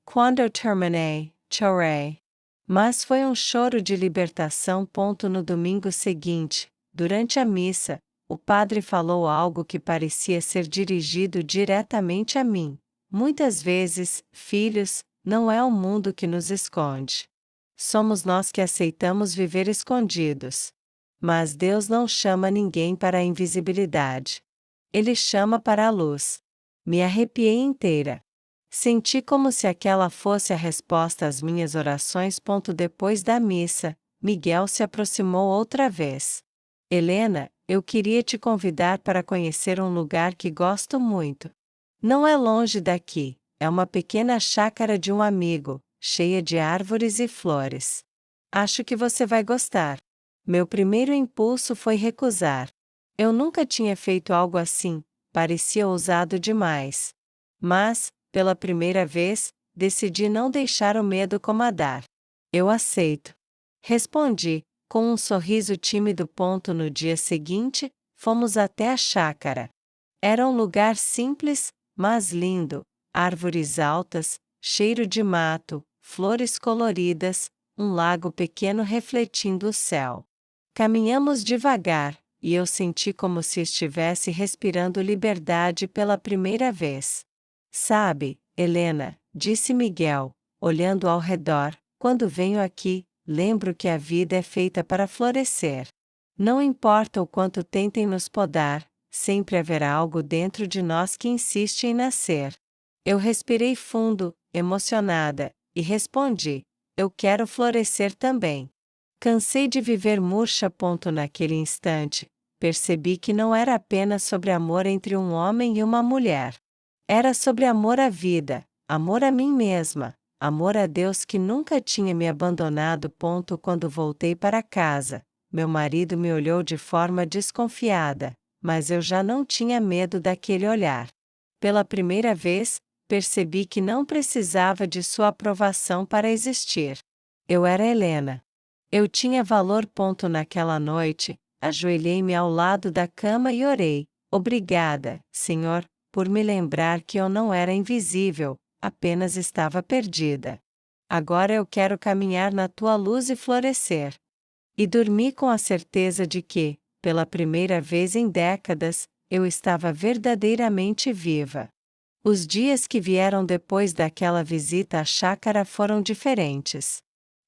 A: Quando eu terminei, chorei. Mas foi um choro de libertação. No domingo seguinte, durante a missa, o padre falou algo que parecia ser dirigido diretamente a mim. Muitas vezes, filhos, não é o mundo que nos esconde. Somos nós que aceitamos viver escondidos. Mas Deus não chama ninguém para a invisibilidade. Ele chama para a luz. Me arrepiei inteira. Senti como se aquela fosse a resposta às minhas orações. Depois da missa, Miguel se aproximou outra vez. Helena, eu queria te convidar para conhecer um lugar que gosto muito. Não é longe daqui, é uma pequena chácara de um amigo, cheia de árvores e flores. Acho que você vai gostar. Meu primeiro impulso foi recusar. Eu nunca tinha feito algo assim, parecia ousado demais. Mas, pela primeira vez, decidi não deixar o medo comandar. Eu aceito. Respondi, com um sorriso tímido. No dia seguinte, fomos até a chácara. Era um lugar simples, mas lindo, árvores altas, cheiro de mato, flores coloridas, um lago pequeno refletindo o céu. Caminhamos devagar, e eu senti como se estivesse respirando liberdade pela primeira vez. Sabe, Helena, disse Miguel, olhando ao redor, quando venho aqui, lembro que a vida é feita para florescer. Não importa o quanto tentem nos podar, sempre haverá algo dentro de nós que insiste em nascer. Eu respirei fundo, emocionada, e respondi: eu quero florescer também. Cansei de viver murcha. Naquele instante, percebi que não era apenas sobre amor entre um homem e uma mulher. Era sobre amor à vida, amor a mim mesma, amor a Deus que nunca tinha me abandonado. Quando voltei para casa, meu marido me olhou de forma desconfiada, mas eu já não tinha medo daquele olhar. Pela primeira vez, percebi que não precisava de sua aprovação para existir. Eu era Helena. Eu tinha valor. Naquela noite, ajoelhei-me ao lado da cama e orei: obrigada, Senhor, por me lembrar que eu não era invisível, apenas estava perdida. Agora eu quero caminhar na tua luz e florescer. E dormi com a certeza de que, pela primeira vez em décadas, eu estava verdadeiramente viva. Os dias que vieram depois daquela visita à chácara foram diferentes.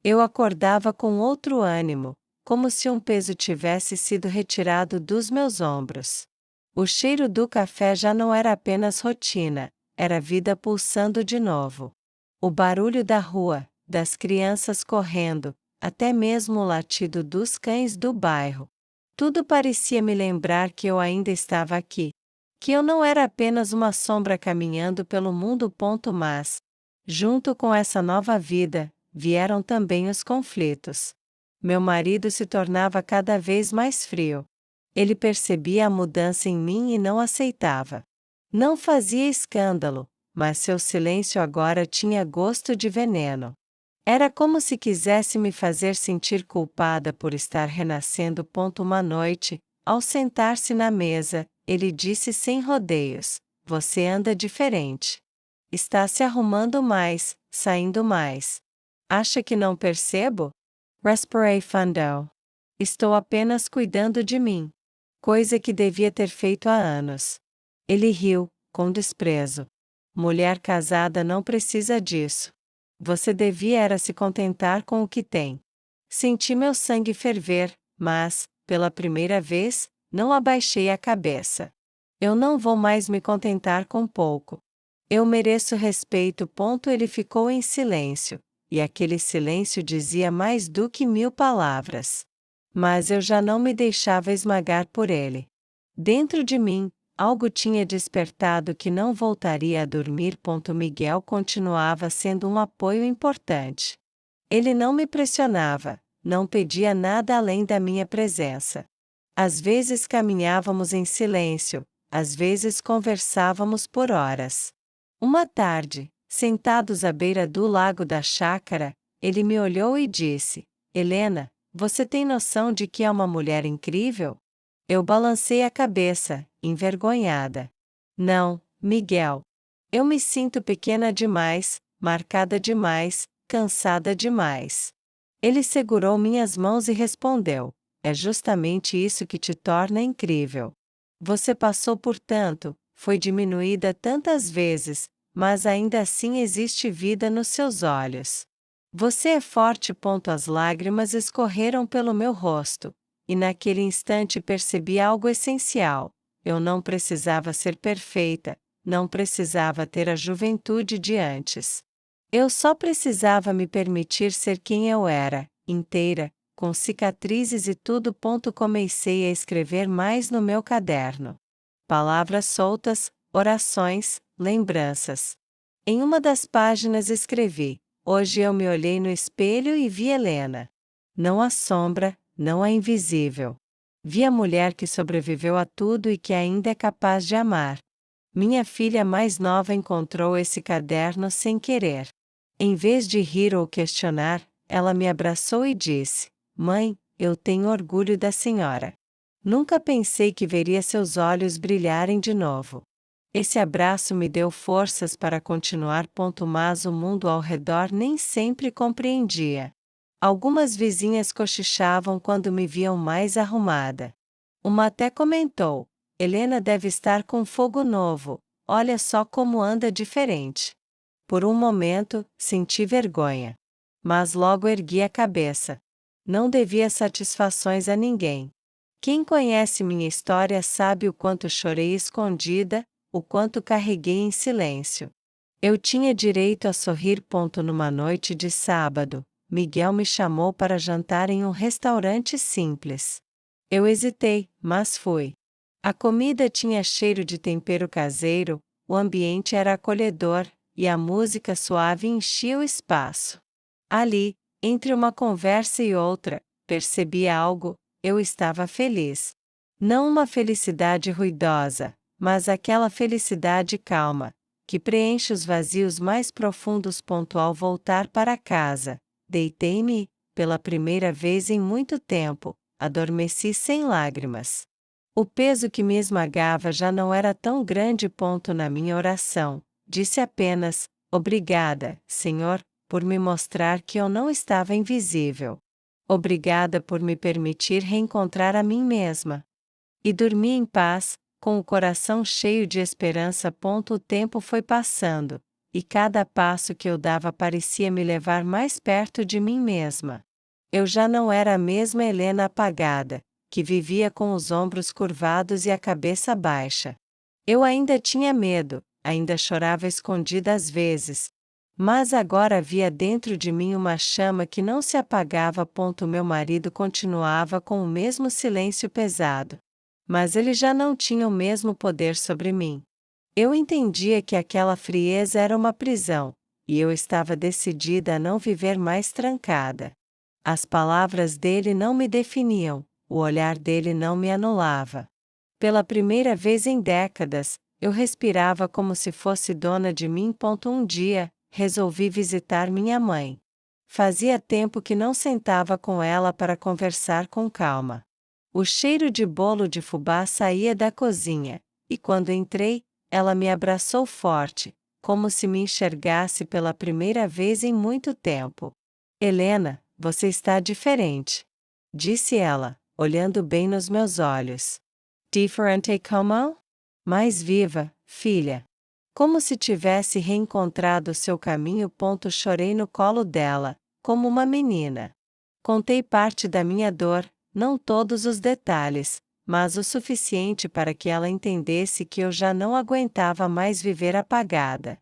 A: Eu acordava com outro ânimo, como se um peso tivesse sido retirado dos meus ombros. O cheiro do café já não era apenas rotina, era vida pulsando de novo. O barulho da rua, das crianças correndo, até mesmo o latido dos cães do bairro. Tudo parecia me lembrar que eu ainda estava aqui. Que eu não era apenas uma sombra caminhando pelo mundo. Mas, junto com essa nova vida, vieram também os conflitos. Meu marido se tornava cada vez mais frio. Ele percebia a mudança em mim e não aceitava. Não fazia escândalo, mas seu silêncio agora tinha gosto de veneno. Era como se quisesse me fazer sentir culpada por estar renascendo. Uma noite, ao sentar-se na mesa, ele disse sem rodeios: você anda diferente. Está se arrumando mais, saindo mais. Acha que não percebo? Respirei fundo. Estou apenas cuidando de mim. Coisa que devia ter feito há anos. Ele riu, com desprezo. Mulher casada não precisa disso. Você devia era se contentar com o que tem. Senti meu sangue ferver, mas, pela primeira vez, não abaixei a cabeça. Eu não vou mais me contentar com pouco. Eu mereço respeito. Ele ficou em silêncio, e aquele silêncio dizia mais do que 1000 palavras. Mas eu já não me deixava esmagar por ele. Dentro de mim, algo tinha despertado que não voltaria a dormir. Miguel continuava sendo um apoio importante. Ele não me pressionava, não pedia nada além da minha presença. Às vezes caminhávamos em silêncio, às vezes conversávamos por horas. Uma tarde, sentados à beira do lago da chácara, ele me olhou e disse: Helena, você tem noção de que é uma mulher incrível? Eu balancei a cabeça, envergonhada. Não, Miguel. Eu me sinto pequena demais, marcada demais, cansada demais. Ele segurou minhas mãos e respondeu: é justamente isso que te torna incrível. Você passou por tanto, foi diminuída tantas vezes, mas ainda assim existe vida nos seus olhos. Você é forte. As lágrimas escorreram pelo meu rosto, e naquele instante percebi algo essencial. Eu não precisava ser perfeita, não precisava ter a juventude de antes. Eu só precisava me permitir ser quem eu era, inteira, com cicatrizes e tudo. Comecei a escrever mais no meu caderno. Palavras soltas, orações, lembranças. Em uma das páginas escrevi: hoje eu me olhei no espelho e vi Helena. Não a sombra, não a invisível. Vi a mulher que sobreviveu a tudo e que ainda é capaz de amar. Minha filha mais nova encontrou esse caderno sem querer. Em vez de rir ou questionar, ela me abraçou e disse: Mãe, eu tenho orgulho da senhora. Nunca pensei que veria seus olhos brilharem de novo. Esse abraço me deu forças para continuar. Mas o mundo ao redor nem sempre compreendia. Algumas vizinhas cochichavam quando me viam mais arrumada. Uma até comentou: Helena deve estar com fogo novo, olha só como anda diferente. Por um momento, senti vergonha. Mas logo ergui a cabeça. Não devia satisfações a ninguém. Quem conhece minha história sabe o quanto chorei escondida, o quanto carreguei em silêncio. Eu tinha direito a sorrir. Numa noite de sábado, Miguel me chamou para jantar em um restaurante simples. Eu hesitei, mas fui. A comida tinha cheiro de tempero caseiro, o ambiente era acolhedor, e a música suave enchia o espaço. Ali, entre uma conversa e outra, percebi algo: eu estava feliz. Não uma felicidade ruidosa, mas aquela felicidade calma, que preenche os vazios mais profundos. Ao voltar para casa, deitei-me e, pela primeira vez em muito tempo, adormeci sem lágrimas. O peso que me esmagava já não era tão grande. Na minha oração, disse apenas: obrigada, Senhor, por me mostrar que eu não estava invisível. Obrigada por me permitir reencontrar a mim mesma. E dormi em paz, com o coração cheio de esperança. O tempo foi passando, e cada passo que eu dava parecia me levar mais perto de mim mesma. Eu já não era a mesma Helena apagada, que vivia com os ombros curvados e a cabeça baixa. Eu ainda tinha medo, ainda chorava escondida às vezes. Mas agora havia dentro de mim uma chama que não se apagava. Meu marido continuava com o mesmo silêncio pesado. Mas ele já não tinha o mesmo poder sobre mim. Eu entendia que aquela frieza era uma prisão, e eu estava decidida a não viver mais trancada. As palavras dele não me definiam, o olhar dele não me anulava. Pela primeira vez em décadas, eu respirava como se fosse dona de mim. Um dia, resolvi visitar minha mãe. Fazia tempo que não sentava com ela para conversar com calma. O cheiro de bolo de fubá saía da cozinha, e quando entrei, ela me abraçou forte, como se me enxergasse pela primeira vez em muito tempo. Helena, você está diferente, disse ela, olhando bem nos meus olhos. Diferente como? Mais viva, filha. Como se tivesse reencontrado seu caminho. Chorei no colo dela, como uma menina. Contei parte da minha dor, não todos os detalhes, mas o suficiente para que ela entendesse que eu já não aguentava mais viver apagada.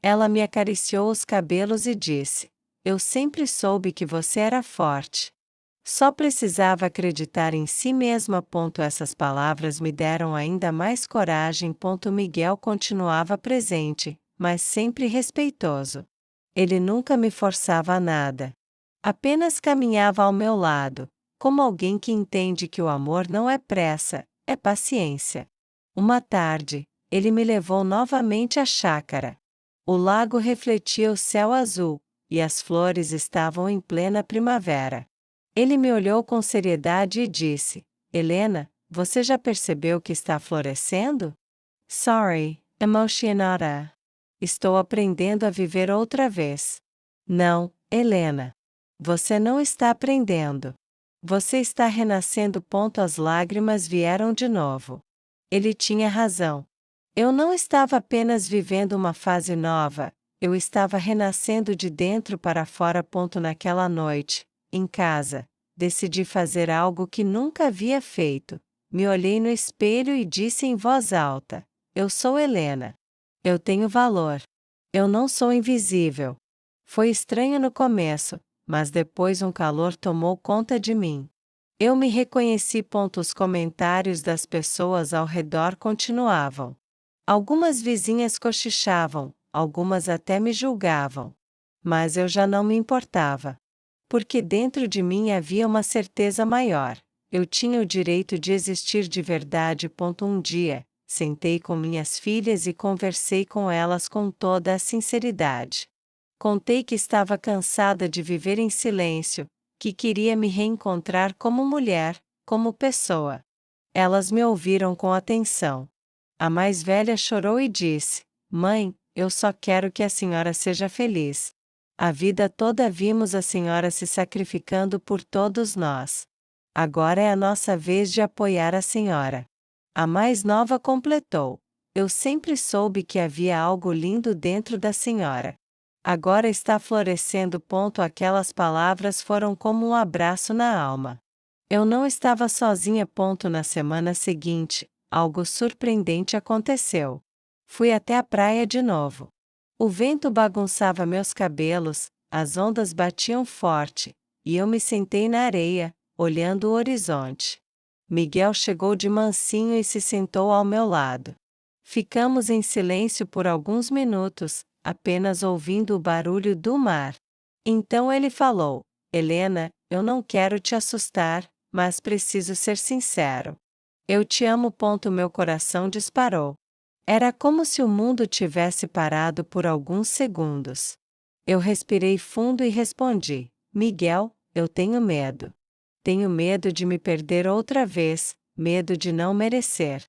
A: Ela me acariciou os cabelos e disse: eu sempre soube que você era forte. Só precisava acreditar em si mesma. Essas palavras me deram ainda mais coragem. Miguel continuava presente, mas sempre respeitoso. Ele nunca me forçava a nada. Apenas caminhava ao meu lado, como alguém que entende que o amor não é pressa, é paciência. Uma tarde, ele me levou novamente à chácara. O lago refletia o céu azul, e as flores estavam em plena primavera. Ele me olhou com seriedade e disse: Helena, você já percebeu que está florescendo? Sorry, emocionada. Estou aprendendo a viver outra vez. Não, Helena. Você não está aprendendo. Você está renascendo. As lágrimas vieram de novo. Ele tinha razão. Eu não estava apenas vivendo uma fase nova, eu estava renascendo de dentro para fora. Naquela noite, em casa, decidi fazer algo que nunca havia feito. Me olhei no espelho e disse em voz alta: eu sou Helena. Eu tenho valor. Eu não sou invisível. Foi estranho no começo, mas depois um calor tomou conta de mim. Eu me reconheci. Os comentários das pessoas ao redor continuavam. Algumas vizinhas cochichavam, algumas até me julgavam. Mas eu já não me importava. Porque dentro de mim havia uma certeza maior: eu tinha o direito de existir de verdade. Um dia, sentei com minhas filhas e conversei com elas com toda a sinceridade. Contei que estava cansada de viver em silêncio, que queria me reencontrar como mulher, como pessoa. Elas me ouviram com atenção. A mais velha chorou e disse: Mãe, eu só quero que a senhora seja feliz. A vida toda vimos a senhora se sacrificando por todos nós. Agora é a nossa vez de apoiar a senhora. A mais nova completou: eu sempre soube que havia algo lindo dentro da senhora. Agora está florescendo. Aquelas palavras foram como um abraço na alma. Eu não estava sozinha. Na semana seguinte, algo surpreendente aconteceu. Fui até a praia de novo. O vento bagunçava meus cabelos, as ondas batiam forte, e eu me sentei na areia, olhando o horizonte. Miguel chegou de mansinho e se sentou ao meu lado. Ficamos em silêncio por alguns minutos, apenas ouvindo o barulho do mar. Então ele falou: Helena, eu não quero te assustar, mas preciso ser sincero. Eu te amo. Meu coração disparou. Era como se o mundo tivesse parado por alguns segundos. Eu respirei fundo e respondi: Miguel, eu tenho medo. Tenho medo de me perder outra vez, medo de não merecer.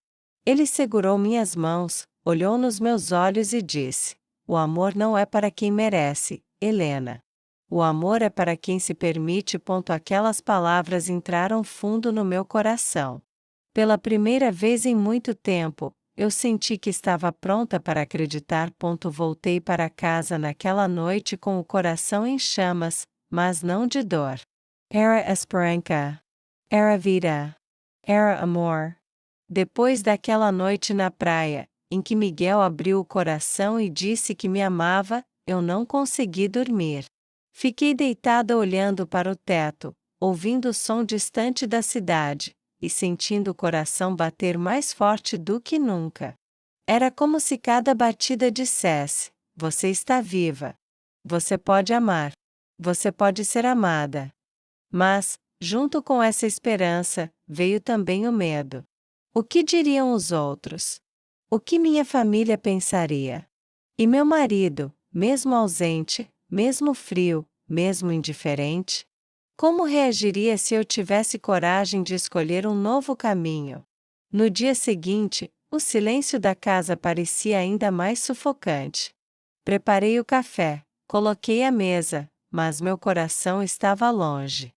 A: Ele segurou minhas mãos, olhou nos meus olhos e disse: O amor não é para quem merece, Helena. O amor é para quem se permite. Aquelas palavras entraram fundo no meu coração. Pela primeira vez em muito tempo, eu senti que estava pronta para acreditar. Voltei para casa naquela noite com o coração em chamas, mas não de dor. Era esperança. Era vida. Era amor. Depois daquela noite na praia, em que Miguel abriu o coração e disse que me amava, eu não consegui dormir. Fiquei deitada olhando para o teto, ouvindo o som distante da cidade, e sentindo o coração bater mais forte do que nunca. Era como se cada batida dissesse: Você está viva. Você pode amar. Você pode ser amada. Mas, junto com essa esperança, veio também o medo. O que diriam os outros? O que minha família pensaria? E meu marido, mesmo ausente, mesmo frio, mesmo indiferente? Como reagiria se eu tivesse coragem de escolher um novo caminho? No dia seguinte, o silêncio da casa parecia ainda mais sufocante. Preparei o café, coloquei a mesa, mas meu coração estava longe.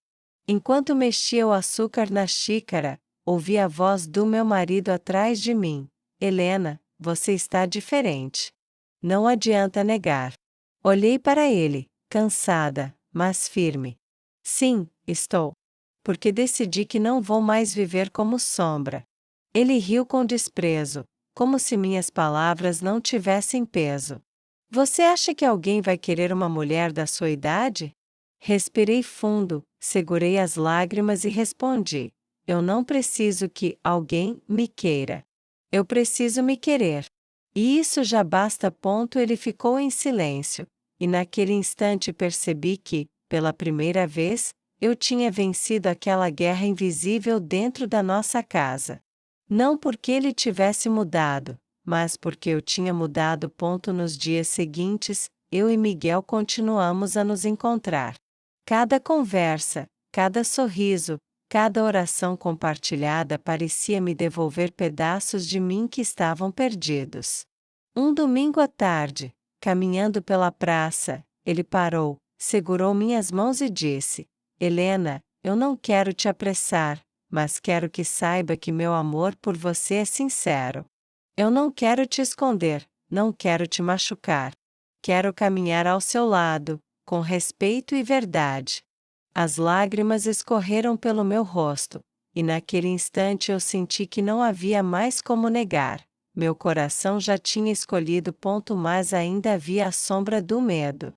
A: Enquanto mexia o açúcar na xícara, ouvi a voz do meu marido atrás de mim: Helena, você está diferente. Não adianta negar. Olhei para ele, cansada, mas firme. Sim, estou. Porque decidi que não vou mais viver como sombra. Ele riu com desprezo, como se minhas palavras não tivessem peso. Você acha que alguém vai querer uma mulher da sua idade? Respirei fundo, segurei as lágrimas e respondi: Eu não preciso que alguém me queira. Eu preciso me querer. E isso já basta. Ele ficou em silêncio, e naquele instante percebi que, pela primeira vez, eu tinha vencido aquela guerra invisível dentro da nossa casa. Não porque ele tivesse mudado, mas porque eu tinha mudado. Nos dias seguintes, eu e Miguel continuamos a nos encontrar. Cada conversa, cada sorriso, cada oração compartilhada parecia me devolver pedaços de mim que estavam perdidos. Um domingo à tarde, caminhando pela praça, ele parou, segurou minhas mãos e disse: Helena, eu não quero te apressar, mas quero que saiba que meu amor por você é sincero. Eu não quero te esconder, não quero te machucar. Quero caminhar ao seu lado, com respeito e verdade. As lágrimas escorreram pelo meu rosto, e naquele instante eu senti que não havia mais como negar. Meu coração já tinha escolhido. Mas ainda havia a sombra do medo.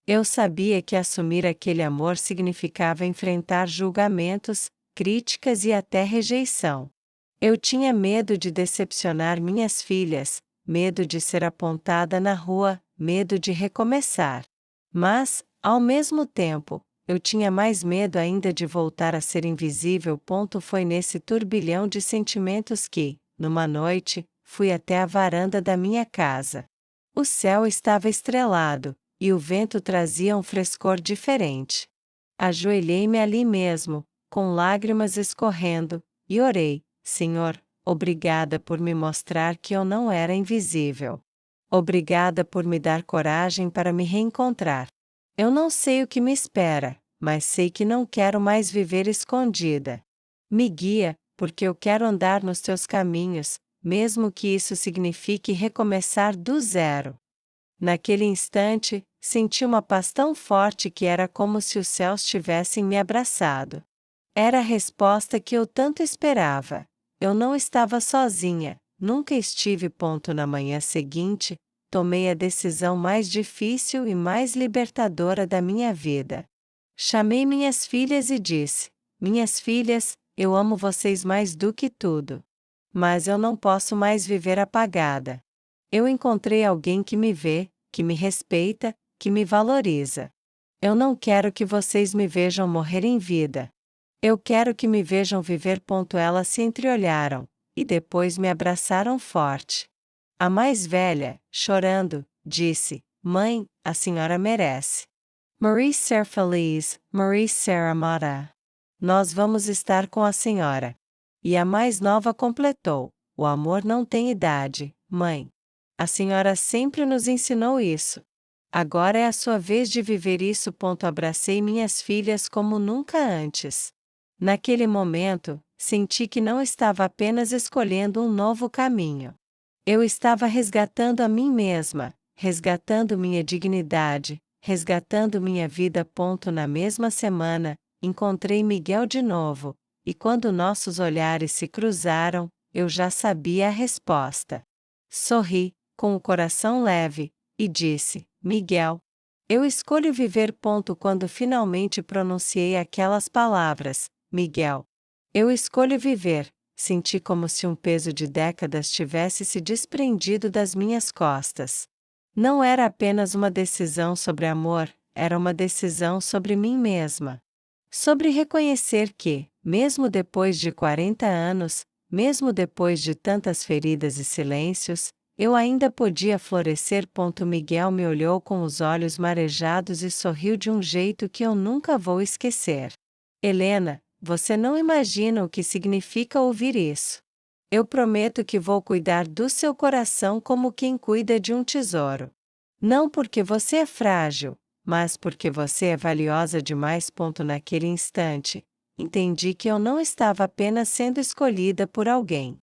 A: Eu sabia que assumir aquele amor significava enfrentar julgamentos, críticas e até rejeição. Eu tinha medo de decepcionar minhas filhas, medo de ser apontada na rua, medo de recomeçar. Mas, ao mesmo tempo, eu tinha mais medo ainda de voltar a ser invisível. Foi nesse turbilhão de sentimentos que, numa noite, fui até a varanda da minha casa. O céu estava estrelado, e o vento trazia um frescor diferente. Ajoelhei-me ali mesmo, com lágrimas escorrendo, e orei: Senhor, obrigada por me mostrar que eu não era invisível. Obrigada por me dar coragem para me reencontrar. Eu não sei o que me espera, mas sei que não quero mais viver escondida. Me guia, porque eu quero andar nos teus caminhos, mesmo que isso signifique recomeçar do zero. Naquele instante, senti uma paz tão forte que era como se os céus tivessem me abraçado. Era a resposta que eu tanto esperava. Eu não estava sozinha, nunca estive. Na manhã seguinte, tomei a decisão mais difícil e mais libertadora da minha vida. Chamei minhas filhas e disse: Minhas filhas, eu amo vocês mais do que tudo. Mas eu não posso mais viver apagada. Eu encontrei alguém que me vê, que me respeita, que me valoriza. Eu não quero que vocês me vejam morrer em vida. Eu quero que me vejam viver. Elas se entreolharam, e depois me abraçaram forte. A mais velha, chorando, disse: Mãe, a senhora merece. Marie ser feliz, Marie ser amada. Nós vamos estar com a senhora. E a mais nova completou: O amor não tem idade, mãe. A senhora sempre nos ensinou isso. Agora é a sua vez de viver isso. Abracei minhas filhas como nunca antes. Naquele momento, senti que não estava apenas escolhendo um novo caminho. Eu estava resgatando a mim mesma, resgatando minha dignidade, resgatando minha vida. Na mesma semana, encontrei Miguel de novo, e quando nossos olhares se cruzaram, eu já sabia a resposta. Sorri, com o coração leve, e disse: Miguel, eu escolho viver. Quando finalmente pronunciei aquelas palavras, Miguel, eu escolho viver, senti como se um peso de décadas tivesse se desprendido das minhas costas. Não era apenas uma decisão sobre amor, era uma decisão sobre mim mesma. Sobre reconhecer que, mesmo depois de 40 anos, mesmo depois de tantas feridas e silêncios, eu ainda podia florescer. Miguel me olhou com os olhos marejados e sorriu de um jeito que eu nunca vou esquecer. Helena, você não imagina o que significa ouvir isso. Eu prometo que vou cuidar do seu coração como quem cuida de um tesouro. Não porque você é frágil, mas porque você é valiosa demais. Naquele instante, entendi que eu não estava apenas sendo escolhida por alguém.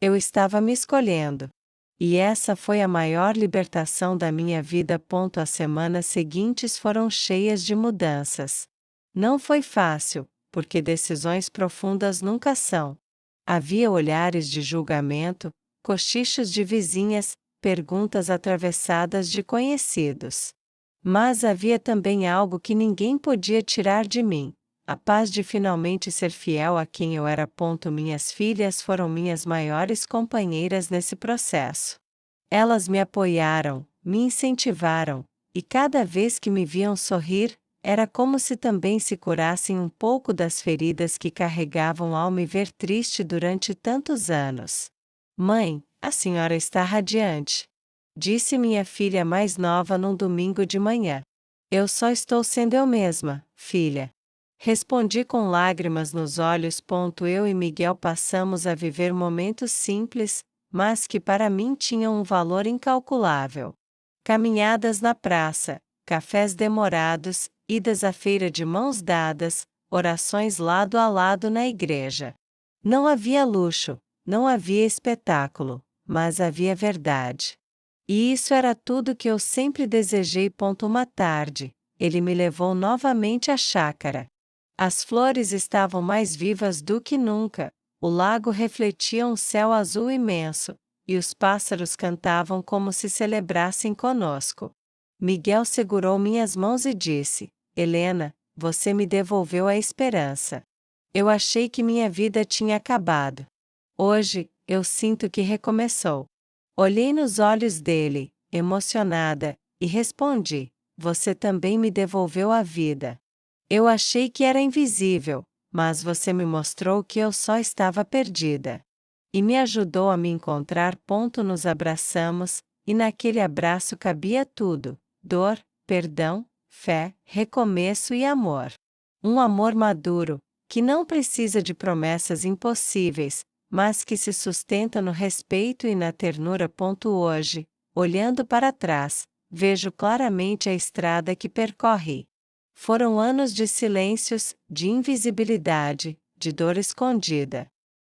A: Eu estava me escolhendo. E essa foi a maior libertação da minha vida. As semanas seguintes foram cheias de mudanças. Não foi fácil, porque decisões profundas nunca são. Havia olhares de julgamento, cochichos de vizinhas, perguntas atravessadas de conhecidos. Mas havia também algo que ninguém podia tirar de mim: a paz de finalmente ser fiel a quem eu era. Minhas filhas foram minhas maiores companheiras nesse processo. Elas me apoiaram, me incentivaram, e cada vez que me viam sorrir, era como se também se curassem um pouco das feridas que carregavam ao me ver triste durante tantos anos. Mãe, a senhora está radiante, disse minha filha mais nova num domingo de manhã. Eu só estou sendo eu mesma, filha. Respondi com lágrimas nos olhos. Eu e Miguel passamos a viver momentos simples, mas que para mim tinham um valor incalculável. Caminhadas na praça, cafés demorados, idas à feira de mãos dadas, orações lado a lado na igreja. Não havia luxo, não havia espetáculo, mas havia verdade. E isso era tudo que eu sempre desejei. Uma tarde, ele me levou novamente à chácara. As flores estavam mais vivas do que nunca, o lago refletia um céu azul imenso, e os pássaros cantavam como se celebrassem conosco. Miguel segurou minhas mãos e disse: Helena, você me devolveu a esperança. Eu achei que minha vida tinha acabado. Hoje, eu sinto que recomeçou. Olhei nos olhos dele, emocionada, e respondi: Você também me devolveu a vida. Eu achei que era invisível, mas você me mostrou que eu só estava perdida. E me ajudou a me encontrar. Nos abraçamos, e naquele abraço cabia tudo: dor, perdão, fé, recomeço e amor. Um amor maduro, que não precisa de promessas impossíveis, mas que se sustenta no respeito e na ternura. Hoje, olhando para trás, vejo claramente a estrada que percorri. Foram anos de silêncios, de invisibilidade, de dor escondida.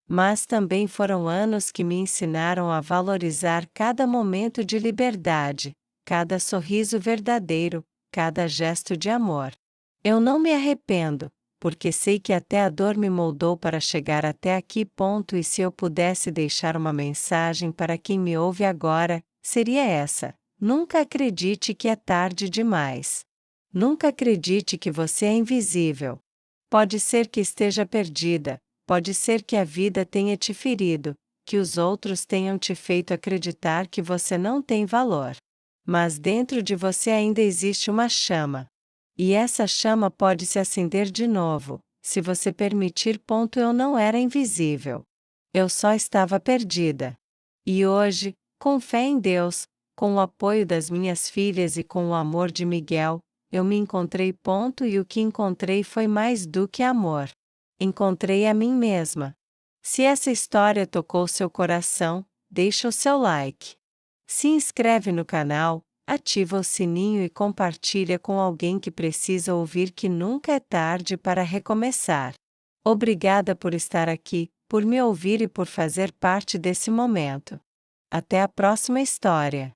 A: Mas também foram anos que me ensinaram a valorizar cada momento de liberdade, cada sorriso verdadeiro, cada gesto de amor. Eu não me arrependo, porque sei que até a dor me moldou para chegar até aqui. E se eu pudesse deixar uma mensagem para quem me ouve agora, seria essa: nunca acredite que é tarde demais. Nunca acredite que você é invisível. Pode ser que esteja perdida, pode ser que a vida tenha te ferido, que os outros tenham te feito acreditar que você não tem valor. Mas dentro de você ainda existe uma chama. E essa chama pode se acender de novo, se você permitir. Eu não era invisível. Eu só estava perdida. E hoje, com fé em Deus, com o apoio das minhas filhas e com o amor de Miguel, eu me encontrei. E o que encontrei foi mais do que amor. Encontrei a mim mesma. Se essa história tocou seu coração, deixa o seu like. Se inscreve no canal, ativa o sininho e compartilha com alguém que precisa ouvir que nunca é tarde para recomeçar. Obrigada por estar aqui, por me ouvir e por fazer parte desse momento. Até a próxima história.